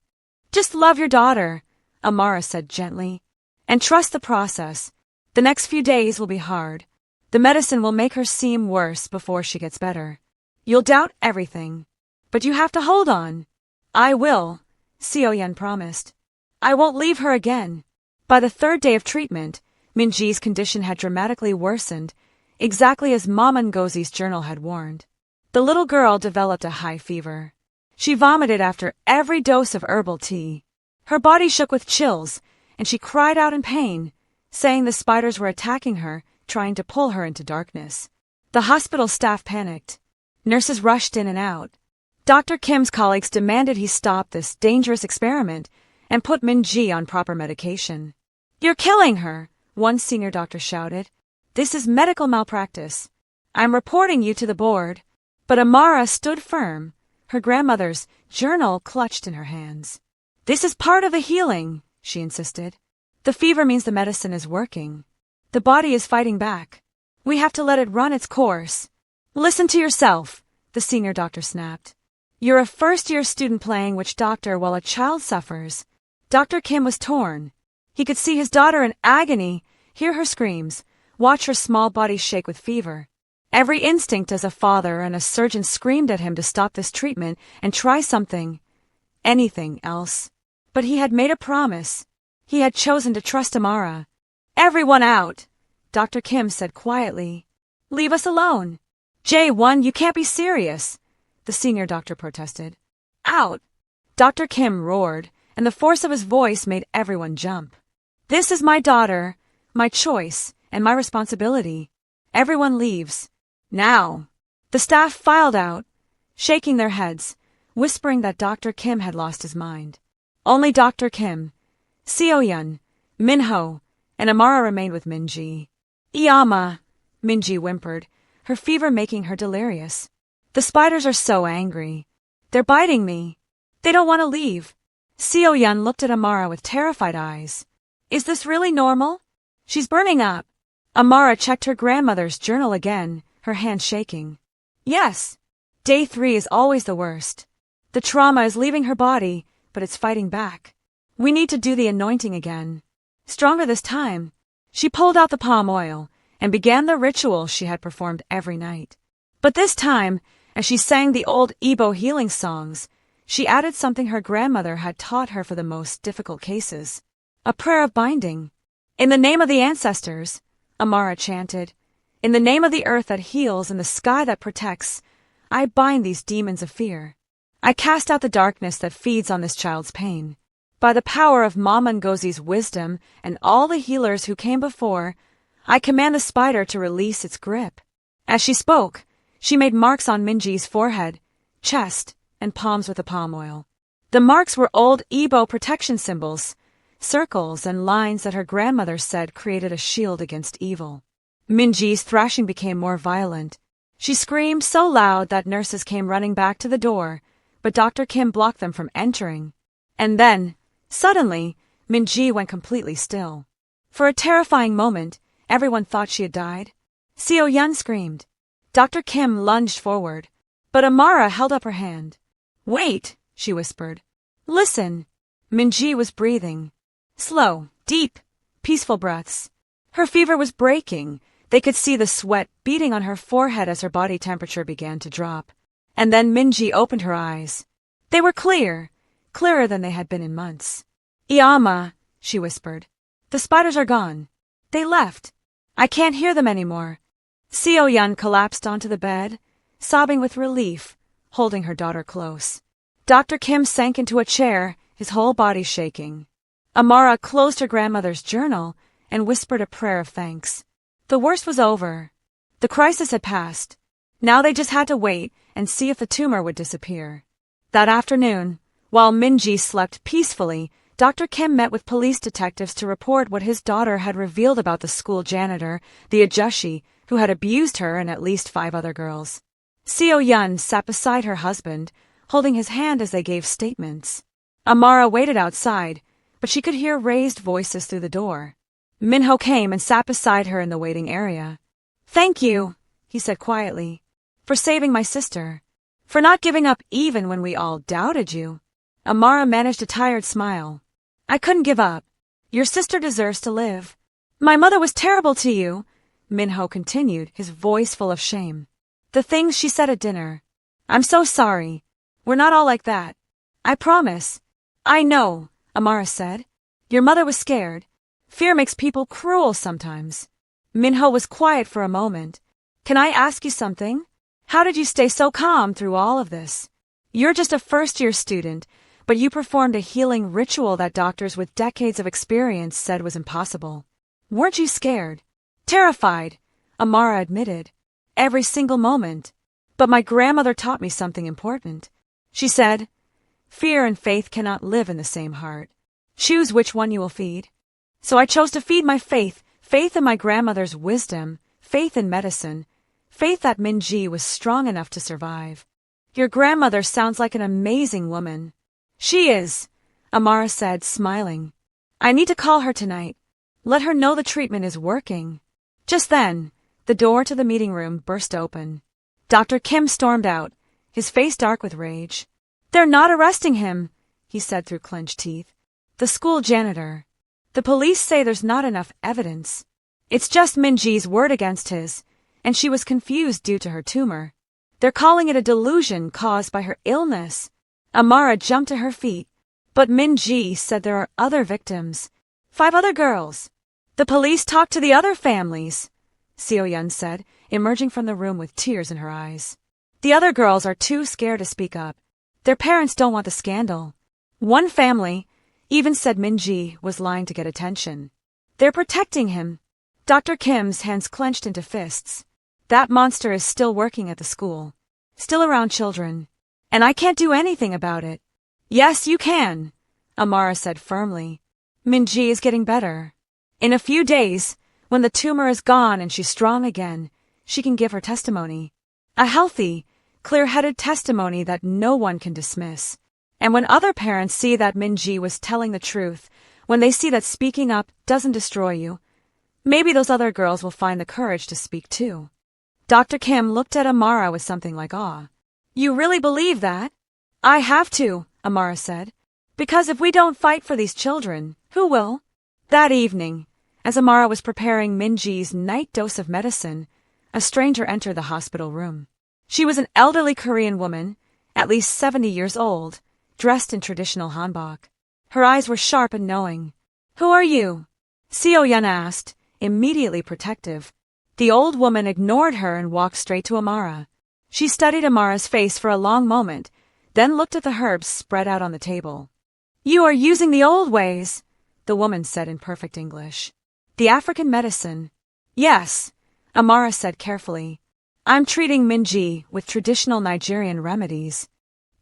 Just love your daughter, Amara said gently. And trust the process. The next few days will be hard. The medicine will make her seem worse before she gets better. You'll doubt everything. But you have to hold on. I will, Seo-yeon promised. I won't leave her again. By the 3rd day of treatment, Min-ji's condition had dramatically worsened, exactly as Mama Ngozi's journal had warned. The little girl developed a high fever. She vomited after every dose of herbal tea. Her body shook with chills, and she cried out in pain, saying the spiders were attacking her, trying to pull her into darkness. The hospital staff panicked. Nurses rushed in and out. Dr. Kim's colleagues demanded he stop this dangerous experiment and put Min-ji on proper medication. You're killing her, one senior doctor shouted. This is medical malpractice. I'm reporting you to the board. But Amara stood firm, her grandmother's journal clutched in her hands. This is part of the healing, she insisted. The fever means the medicine is working. The body is fighting back. We have to let it run its course. Listen to yourself, the senior doctor snapped. You're a first-year student playing witch doctor while a child suffers. Dr. Kim was torn. He could see his daughter in agony, hear her screams, watch her small body shake with fever. Every instinct as a father and a surgeon screamed at him to stop this treatment and try something, anything else. But he had made a promise. He had chosen to trust Amara. Everyone out, Dr. Kim said quietly. Leave us alone. Jae-won, you can't be serious, the senior doctor protested. Out, Dr. Kim roared, and the force of his voice made everyone jump. This is my daughter, my choice, and my responsibility. Everyone leaves. Now. The staff filed out, shaking their heads, whispering that Dr. Kim had lost his mind. Only Dr. Kim, Seo-yeon, Min-ho, and Amara remained with Min-ji. Iyama, Min-ji whimpered, her fever making her delirious. The spiders are so angry. They're biting me. They don't want to leave. Seo-yeon looked at Amara with terrified eyes. Is this really normal? She's burning up. Amara checked her grandmother's journal again, her hand shaking. Yes. Day 3 is always the worst. The trauma is leaving her body, but it's fighting back. We need to do the anointing again. Stronger this time. She pulled out the palm oil and began the ritual she had performed every night. But this time, as she sang the old Igbo healing songs, she added something her grandmother had taught her for the most difficult cases. A prayer of binding. In the name of the ancestors, Amara chanted, in the name of the earth that heals and the sky that protects, I bind these demons of fear. I cast out the darkness that feeds on this child's pain. By the power of Mama Ngozi's wisdom and all the healers who came before, I command the spider to release its grip. As she spoke, she made marks on Minji's forehead, chest, and palms with the palm oil. The marks were old Igbo protection symbols, circles and lines that her grandmother said created a shield against evil. Minji's thrashing became more violent. She screamed so loud that nurses came running back to the door, but Dr. Kim blocked them from entering. And then, suddenly, Minji went completely still. For a terrifying moment, everyone thought she had died. Seo-yeon screamed. Dr. Kim lunged forward, but Amara held up her hand. Wait, she whispered. Listen. Minji was breathing. Slow, deep, peaceful breaths. Her fever was breaking. They could see the sweat beating on her forehead as her body temperature began to drop. And then Minji opened her eyes. They were clear, clearer than they had been in months. Iama, she whispered. The spiders are gone. They left. I can't hear them anymore. Seo-yeon collapsed onto the bed, sobbing with relief, holding her daughter close. Dr. Kim sank into a chair, his whole body shaking. Amara closed her grandmother's journal and whispered a prayer of thanks. The worst was over. The crisis had passed. Now they just had to wait and see if the tumor would disappear. That afternoon, while Minji slept peacefully, Dr. Kim met with police detectives to report what his daughter had revealed about the school janitor, the ajushi, who had abused her and at least 5 other girls. Seo-yeon sat beside her husband, holding his hand as they gave statements. Amara waited outside, but she could hear raised voices through the door. Minho came and sat beside her in the waiting area. Thank you, he said quietly, for saving my sister, for not giving up even when we all doubted you. Amara managed a tired smile. I couldn't give up. Your sister deserves to live. My mother was terrible to you, Minho continued, his voice full of shame. The things she said at dinner. I'm so sorry. We're not all like that. I promise. I know, Amara said. Your mother was scared. Fear makes people cruel sometimes. Minho was quiet for a moment. Can I ask you something? How did you stay so calm through all of this? You're just a first-year student, but you performed a healing ritual that doctors with decades of experience said was impossible. Weren't you scared? Terrified, Amara admitted. Every single moment. But my grandmother taught me something important. She said, fear and faith cannot live in the same heart. Choose which one you will feed. So I chose to feed my faith, faith in my grandmother's wisdom, faith in medicine, faith that Minji was strong enough to survive. Your grandmother sounds like an amazing woman. She is, Amara said, smiling. I need to call her tonight. Let her know the treatment is working. Just then, the door to the meeting room burst open. Dr. Kim stormed out, his face dark with rage. They're not arresting him, he said through clenched teeth. The school janitor. The police say there's not enough evidence. It's just Minji's word against his, and she was confused due to her tumor. They're calling it a delusion caused by her illness. Amara jumped to her feet, but Minji said there are other victims. 5 other girls. The police talked to the other families, Seo-yeon said, emerging from the room with tears in her eyes. The other girls are too scared to speak up. Their parents don't want the scandal. One family even said Minji was lying to get attention. They're protecting him. Dr. Kim's hands clenched into fists. That monster is still working at the school, still around children, and I can't do anything about it. Yes, you can, Amara said firmly. Minji is getting better. In a few days, when the tumor is gone and she's strong again, she can give her testimony. A healthy, clear-headed testimony that no one can dismiss. And when other parents see that Minji was telling the truth, when they see that speaking up doesn't destroy you, Maybe those other girls will find the courage to speak too. Dr. Kim looked at Amara with something like awe. You really believe that? I have to, Amara said. Because if we don't fight for these children, who will? That evening, as Amara was preparing Minji's night dose of medicine, a stranger entered the hospital room. She was an elderly Korean woman, at least 70 years old, dressed in traditional hanbok. Her eyes were sharp and knowing. Who are you? Seo-yeon asked, immediately protective. The old woman ignored her and walked straight to Amara. She studied Amara's face for a long moment, then looked at the herbs spread out on the table. You are using the old ways, the woman said in perfect English. The African medicine. Yes, Amara said carefully. I'm treating Minji with traditional Nigerian remedies.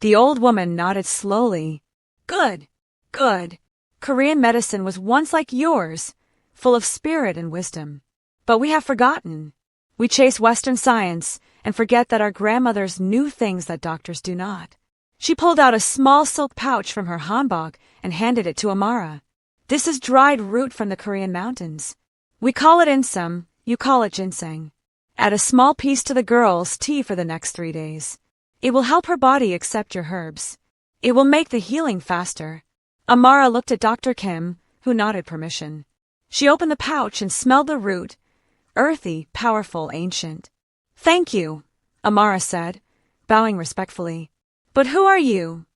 The old woman nodded slowly. Good, good. Korean medicine was once like yours, full of spirit and wisdom. But we have forgotten. We chase Western science and forget that our grandmothers knew things that doctors do not. She pulled out a small silk pouch from her hanbok and handed it to Amara. This is dried root from the Korean mountains. We call it insam, you call it ginseng. Add a small piece to the girl's tea for the next 3 days. It will help her body accept your herbs. It will make the healing faster. Amara looked at Dr. Kim, who nodded permission. She opened the pouch and smelled the root. Earthy, powerful, ancient. Thank you, Amara said, bowing respectfully. But who are you?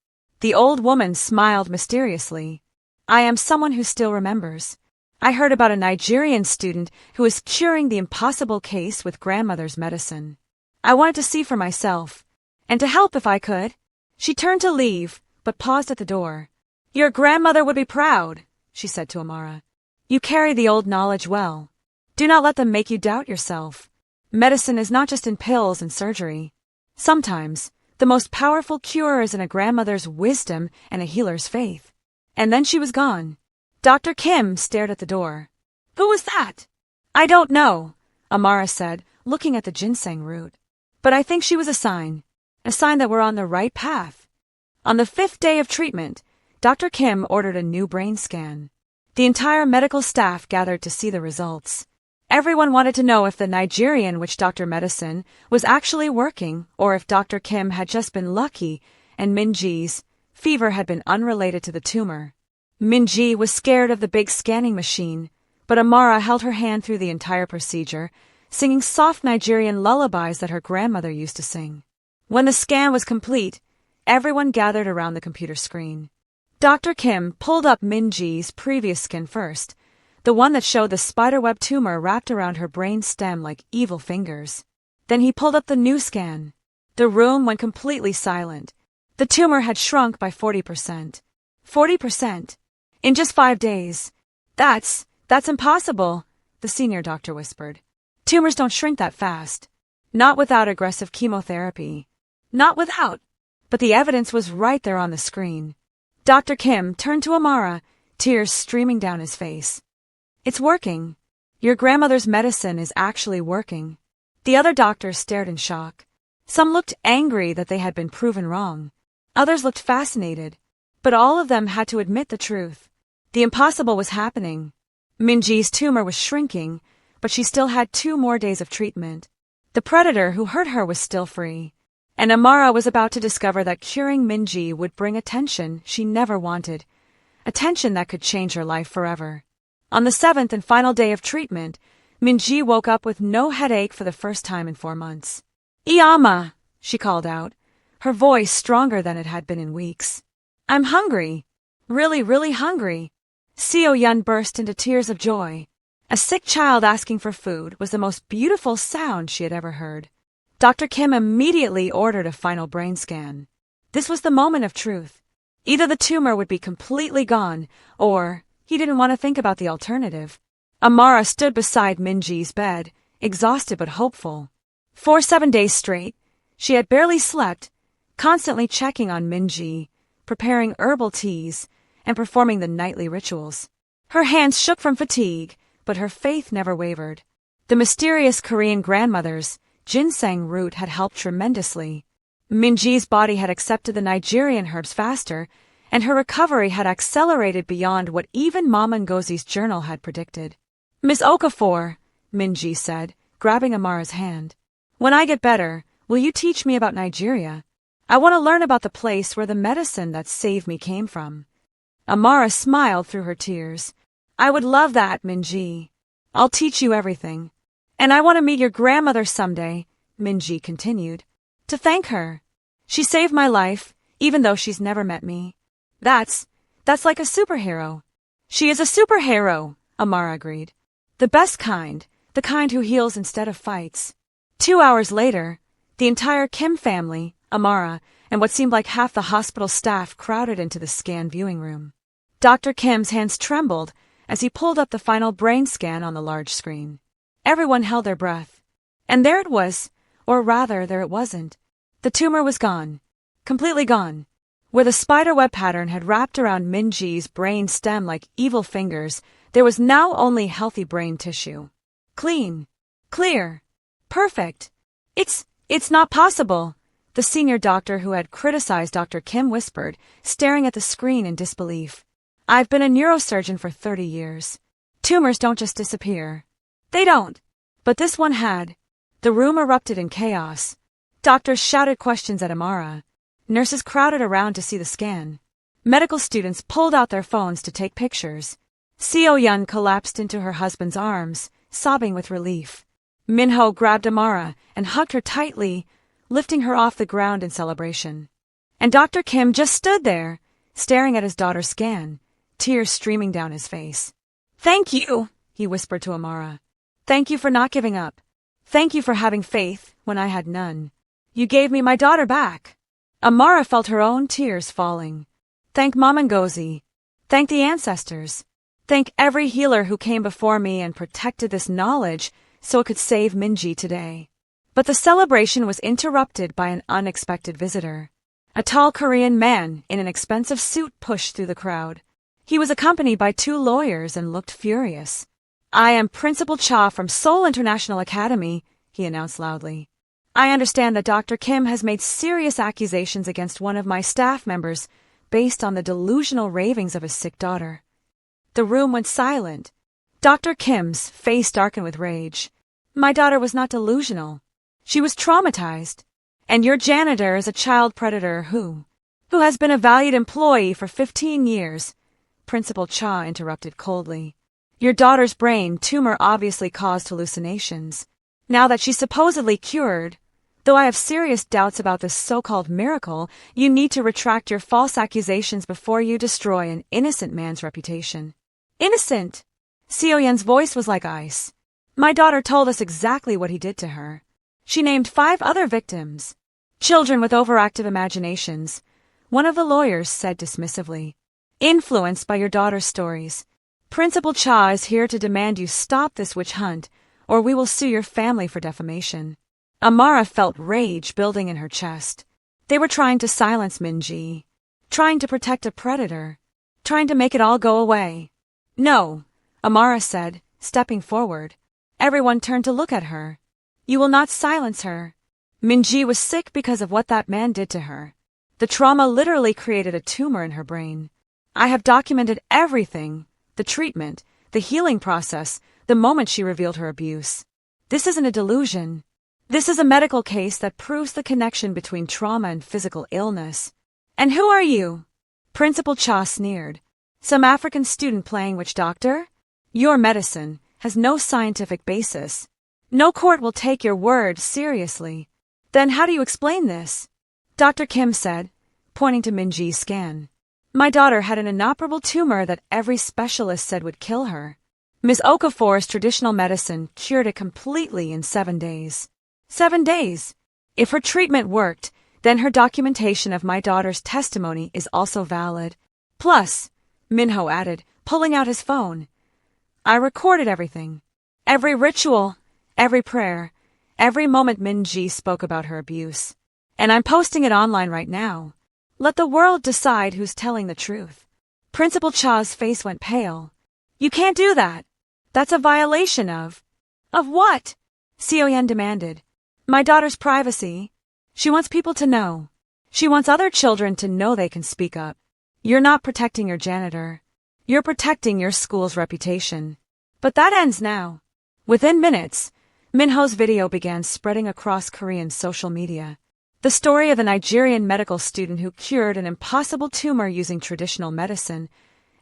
The old woman smiled mysteriously. I am someone who still remembers. I heard about a Nigerian student who is curing the impossible case with grandmother's medicine. I wanted to see for myself, and to help if I could. She turned to leave, but paused at the door. Your grandmother would be proud, she said to Amara. You carry the old knowledge well. Do not let them make you doubt yourself. Medicine is not just in pills and surgery. Sometimes, the most powerful cure is in a grandmother's wisdom and a healer's faith. And then she was gone. Dr. Kim stared at the door. Who was that? I don't know, Amara said, looking at the ginseng root. But I think she was a sign that we're on the right path. On the 5th day of treatment, Dr. Kim ordered a new brain scan. The entire medical staff gathered to see the results. Everyone wanted to know if the Nigerian witch doctor medicine was actually working or if Dr. Kim had just been lucky and Minji's fever had been unrelated to the tumor. Minji was scared of the big scanning machine, but Amara held her hand through the entire procedure, singing soft Nigerian lullabies that her grandmother used to sing. When the scan was complete, everyone gathered around the computer screen. Dr. Kim pulled up Minji's previous scan first, the one that showed the spiderweb tumor wrapped around her brain stem like evil fingers. Then he pulled up the new scan. The room went completely silent. The tumor had shrunk by 40%. 40%. In just 5 days. That's impossible, the senior doctor whispered. Tumors don't shrink that fast. Not without aggressive chemotherapy. Not without. But the evidence was right there on the screen. Dr. Kim turned to Amara, tears streaming down his face. It's working. Your grandmother's medicine is actually working. The other doctors stared in shock. Some looked angry that they had been proven wrong. Others looked fascinated. But all of them had to admit the truth. The impossible was happening. Minji's tumor was shrinking, but she still had 2 more days of treatment. The predator who hurt her was still free. And Amara was about to discover that curing Minji would bring attention she never wanted. Attention that could change her life forever. On the 7th and final day of treatment, Minji woke up with no headache for the first time in 4 months. Iyama, she called out, her voice stronger than it had been in weeks. I'm hungry. Really, really hungry. Seo-yeon burst into tears of joy. A sick child asking for food was the most beautiful sound she had ever heard. Dr. Kim immediately ordered a final brain scan. This was the moment of truth. Either the tumor would be completely gone, or he didn't want to think about the alternative. Amara stood beside Minji's bed, exhausted but hopeful. For 7 days straight, she had barely slept, constantly checking on Minji, preparing herbal teas, and performing the nightly rituals. Her hands shook from fatigue, but her faith never wavered. The mysterious Korean grandmother's ginseng root had helped tremendously. Minji's body had accepted the Nigerian herbs faster, and her recovery had accelerated beyond what even Mama Ngozi's journal had predicted. Miss Okafor, Minji said, grabbing Amara's hand. When I get better, will you teach me about Nigeria? I want to learn about the place where the medicine that saved me came from. Amara smiled through her tears. I would love that, Minji. I'll teach you everything. And I want to meet your grandmother someday, Minji continued. To thank her. She saved my life, even though she's never met me. That's like a superhero. She is a superhero, Amara agreed. The best kind, the kind who heals instead of fights. 2 hours later, the entire Kim family, Amara, and what seemed like half the hospital staff crowded into the scan viewing room. Dr. Kim's hands trembled as he pulled up the final brain scan on the large screen. Everyone held their breath. And there it was, or rather, there it wasn't. The tumor was gone. Completely gone. Where the spiderweb pattern had wrapped around Minji's brain stem like evil fingers, there was now only healthy brain tissue. Clean. Clear. Perfect. It's not possible, the senior doctor who had criticized Dr. Kim whispered, staring at the screen in disbelief. I've been a neurosurgeon for 30 years. Tumors don't just disappear. They don't. But this one had. The room erupted in chaos. Doctors shouted questions at Amara. Nurses crowded around to see the scan. Medical students pulled out their phones to take pictures. Seo-yeon collapsed into her husband's arms, sobbing with relief. Minho grabbed Amara and hugged her tightly, lifting her off the ground in celebration. And Dr. Kim just stood there, staring at his daughter's scan, tears streaming down his face. Thank you, he whispered to Amara. Thank you for not giving up. Thank you for having faith when I had none. You gave me my daughter back. Amara felt her own tears falling. Thank Mom Ngozi. Thank the ancestors. Thank every healer who came before me and protected this knowledge so it could save Minji today. But the celebration was interrupted by an unexpected visitor. A tall Korean man in an expensive suit pushed through the crowd. He was accompanied by 2 lawyers and looked furious. I am Principal Cha from Seoul International Academy, he announced loudly. I understand that Dr. Kim has made serious accusations against one of my staff members based on the delusional ravings of his sick daughter. The room went silent. Dr. Kim's face darkened with rage. My daughter was not delusional. She was traumatized. And your janitor is a child predator who has been a valued employee for 15 years, Principal Cha interrupted coldly. Your daughter's brain tumor obviously caused hallucinations. Now that she's supposedly cured, though I have serious doubts about this so-called miracle, you need to retract your false accusations before you destroy an innocent man's reputation. Innocent! Seo-yeon's voice was like ice. My daughter told us exactly what he did to her. She named 5 other victims. Children with overactive imaginations, one of the lawyers said dismissively. Influenced by your daughter's stories. Principal Cha is here to demand you stop this witch hunt, or we will sue your family for defamation. Amara felt rage building in her chest. They were trying to silence Minji. Trying to protect a predator. Trying to make it all go away. No, Amara said, stepping forward. Everyone turned to look at her. You will not silence her. Minji was sick because of what that man did to her. The trauma literally created a tumor in her brain. I have documented everything, the treatment, the healing process, the moment she revealed her abuse. This isn't a delusion. This is a medical case that proves the connection between trauma and physical illness. And who are you? Principal Cha sneered. Some African student playing witch doctor? Your medicine has no scientific basis. No court will take your word seriously. Then how do you explain this? Dr. Kim said, pointing to Minji's scan. My daughter had an inoperable tumor that every specialist said would kill her. Ms. Okafor's traditional medicine cured it completely in 7 days. 7 days! If her treatment worked, then her documentation of my daughter's testimony is also valid. Plus, Minho added, pulling out his phone, I recorded everything. Every ritual, every prayer, every moment Minji spoke about her abuse. And I'm posting it online right now. Let the world decide who's telling the truth. Principal Cha's face went pale. You can't do that. That's a violation of what? Seo-yeon demanded. My daughter's privacy. She wants people to know. She wants other children to know they can speak up. You're not protecting your janitor. You're protecting your school's reputation. But that ends now. Within minutes, Minho's video began spreading across Korean social media. The story of a Nigerian medical student who cured an impossible tumor using traditional medicine,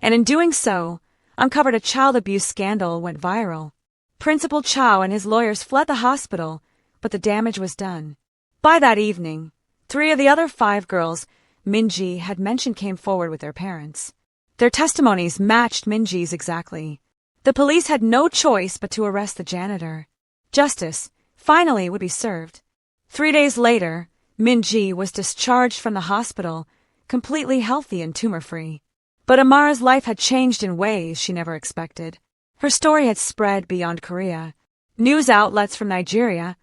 and in doing so, uncovered a child abuse scandal, went viral. Principal Chow and his lawyers fled the hospital, but the damage was done. By that evening, 3 of the other 5 girls Minji had mentioned came forward with their parents. Their testimonies matched Minji's exactly. The police had no choice but to arrest the janitor. Justice, finally, would be served. 3 days later, Minji was discharged from the hospital, completely healthy and tumor-free. But Amara's life had changed in ways she never expected. Her story had spread beyond Korea. News outlets from Nigeria,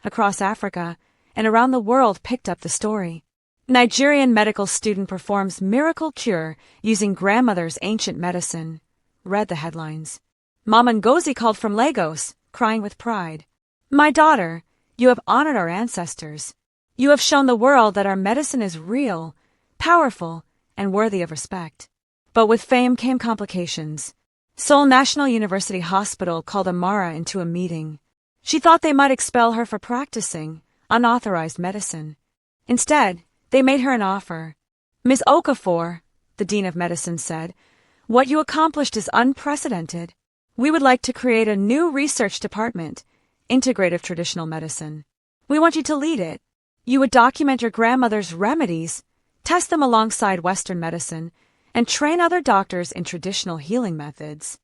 across Africa, and around the world picked up the story. Nigerian medical student performs miracle cure using grandmother's ancient medicine, read the headlines. Mama Ngozi called from Lagos, crying with pride. My daughter, you have honored our ancestors. You have shown the world that our medicine is real, powerful, and worthy of respect. But with fame came complications. Seoul National University Hospital called Amara into a meeting. She thought they might expel her for practicing unauthorized medicine. Instead, they made her an offer. Ms. Okafor, the Dean of Medicine, said, what you accomplished is unprecedented. We would like to create a new research department, Integrative Traditional Medicine. We want you to lead it. You would document your grandmother's remedies, test them alongside Western medicine, and train other doctors in traditional healing methods.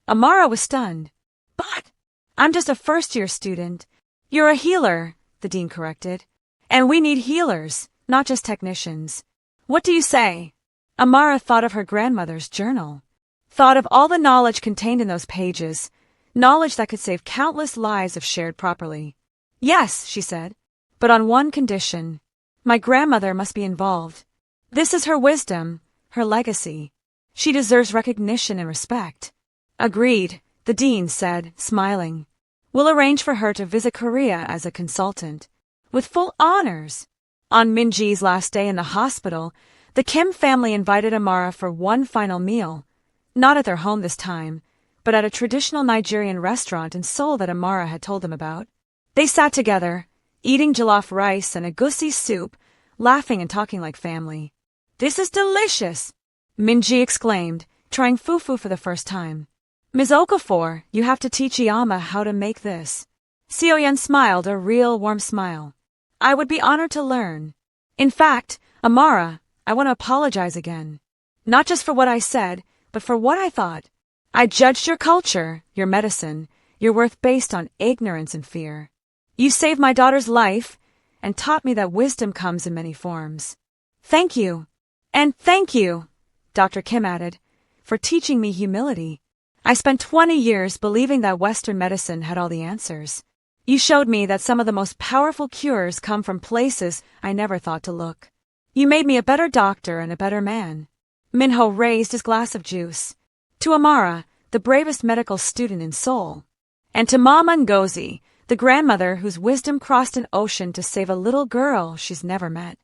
Amara was stunned. But I'm just a first-year student. You're a healer, the dean corrected. And we need healers, not just technicians. What do you say? Amara thought of her grandmother's journal, thought of all the knowledge contained in those pages, knowledge that could save countless lives if shared properly. Yes, she said, but on one condition. My grandmother must be involved. This is her wisdom, her legacy. She deserves recognition and respect. Agreed, the dean said, smiling. We'll arrange for her to visit Korea as a consultant, with full honors. On Minji's last day in the hospital, the Kim family invited Amara for one final meal, not at their home this time, but at a traditional Nigerian restaurant in Seoul that Amara had told them about. They sat together, eating jollof rice and egusi soup, laughing and talking like family. This is delicious, Minji exclaimed, trying fufu for the first time. Ms. Okafor, you have to teach Iyama how to make this. Seoyeon smiled, a real warm smile. I would be honored to learn. In fact, Amara, I want to apologize again. Not just for what I said, but for what I thought. I judged your culture, your medicine, your worth based on ignorance and fear. You saved my daughter's life and taught me that wisdom comes in many forms. Thank you. And thank you, Dr. Kim added, for teaching me humility. I spent 20 years believing that Western medicine had all the answers. You showed me that some of the most powerful cures come from places I never thought to look. You made me a better doctor and a better man. Minho raised his glass of juice. To Amara, the bravest medical student in Seoul. And to Mama Ngozi, the grandmother whose wisdom crossed an ocean to save a little girl she's never met.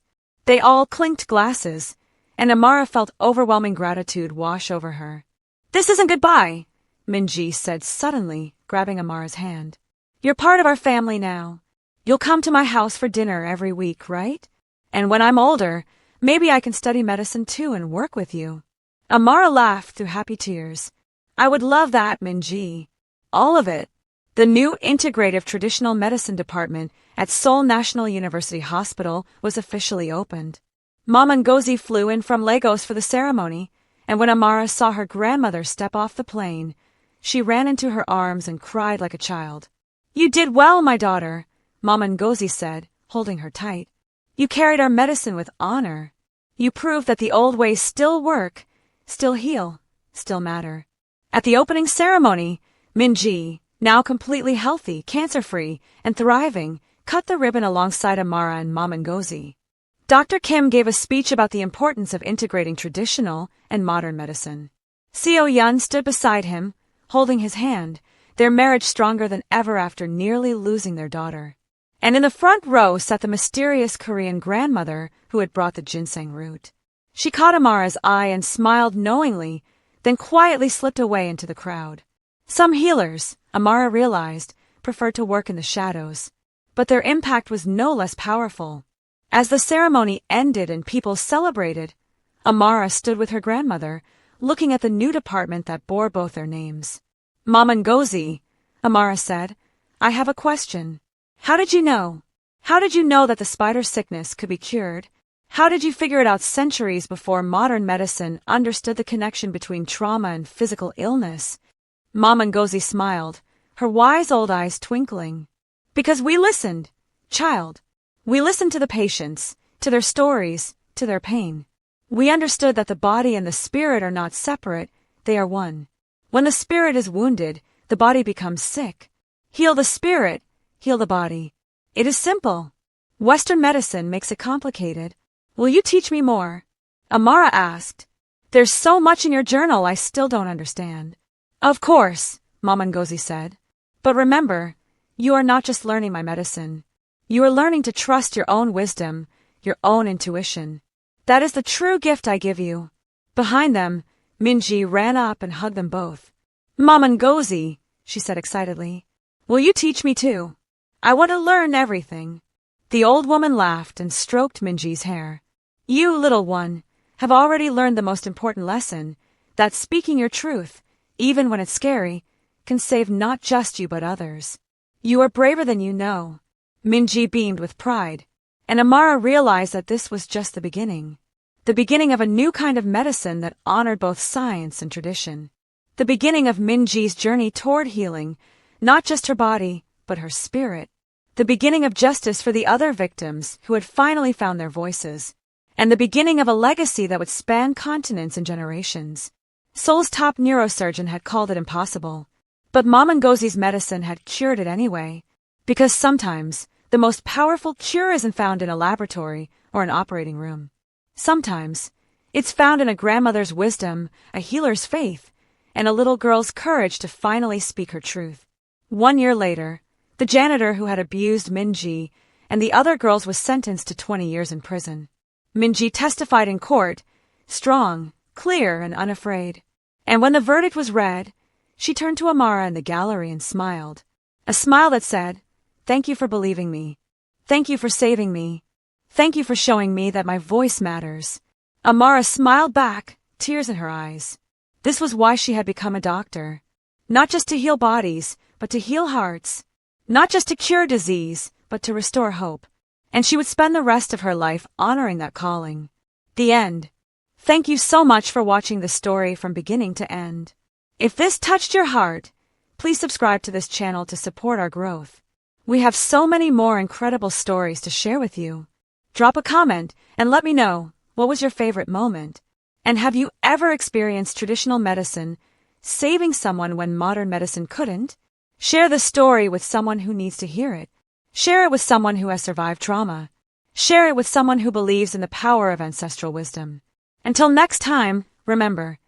They all clinked glasses, and Amara felt overwhelming gratitude wash over her. This isn't goodbye, Minji said suddenly, grabbing Amara's hand. You're part of our family now. You'll come to my house for dinner every week, right? And when I'm older, maybe I can study medicine too and work with you. Amara laughed through happy tears. I would love that, Minji. All of it. The new Integrative Traditional Medicine Department at Seoul National University Hospital was officially opened. Mama Ngozi flew in from Lagos for the ceremony, and when Amara saw her grandmother step off the plane, she ran into her arms and cried like a child. You did well, my daughter, Mama Ngozi said, holding her tight. You carried our medicine with honor. You proved that the old ways still work, still heal, still matter. At the opening ceremony, Minji, now completely healthy, cancer-free, and thriving, cut the ribbon alongside Amara and Mama Ngozi. Dr. Kim gave a speech about the importance of integrating traditional and modern medicine. Seoyeon stood beside him, holding his hand, their marriage stronger than ever after nearly losing their daughter. And in the front row sat the mysterious Korean grandmother who had brought the ginseng root. She caught Amara's eye and smiled knowingly, then quietly slipped away into the crowd. Some healers, Amara realized, preferred to work in the shadows. But their impact was no less powerful. As the ceremony ended and people celebrated, Amara stood with her grandmother, looking at the new department that bore both their names. "Mom Ngozi," Amara said, "I have a question. How did you know? How did you know that the spider sickness could be cured? How did you figure it out centuries before modern medicine understood the connection between trauma and physical illness?" Mom Ngozi smiled, her wise old eyes twinkling. "Because we listened, child. We listened to the patients, to their stories, to their pain. We understood that the body and the spirit are not separate, they are one. When the spirit is wounded, the body becomes sick. Heal the spirit, heal the body. It is simple. Western medicine makes it complicated. Will you teach me more?" Amara asked. "There's so much in your journal I still don't understand." "Of course," Mom Ngozi said. "But remember, you are not just learning my medicine. You are learning to trust your own wisdom, your own intuition. That is the true gift I give you." Behind them, Minji ran up and hugged them both. "Mom Ngozi," she said excitedly, "will you teach me too? I want to learn everything." The old woman laughed and stroked Minji's hair. "You, little one, have already learned the most important lesson, that speaking your truth, even when it's scary, can save not just you but others. You are braver than you know." Minji beamed with pride, and Amara realized that this was just the beginning of a new kind of medicine that honored both science and tradition. The beginning of Minji's journey toward healing, not just her body, but her spirit. The beginning of justice for the other victims who had finally found their voices. And the beginning of a legacy that would span continents and generations. Seoul's top neurosurgeon had called it impossible. But Mom Ngozi's medicine had cured it anyway. Because sometimes, the most powerful cure isn't found in a laboratory or an operating room. Sometimes, it's found in a grandmother's wisdom, a healer's faith, and a little girl's courage to finally speak her truth. 1 year later, the janitor who had abused Minji and the other girls was sentenced to 20 years in prison. Minji testified in court, strong, clear, and unafraid. And when the verdict was read, she turned to Amara in the gallery and smiled. A smile that said, "Thank you for believing me. Thank you for saving me. Thank you for showing me that my voice matters." Amara smiled back, tears in her eyes. This was why she had become a doctor. Not just to heal bodies, but to heal hearts. Not just to cure disease, but to restore hope. And she would spend the rest of her life honoring that calling. The end. Thank you so much for watching the story from beginning to end. If this touched your heart, please subscribe to this channel to support our growth. We have so many more incredible stories to share with you. Drop a comment and let me know, what was your favorite moment? And have you ever experienced traditional medicine saving someone when modern medicine couldn't? Share the story with someone who needs to hear it. Share it with someone who has survived trauma. Share it with someone who believes in the power of ancestral wisdom. Until next time, remember,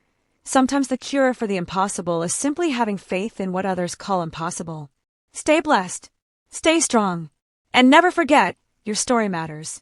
sometimes the cure for the impossible is simply having faith in what others call impossible. Stay blessed, stay strong, and never forget, your story matters.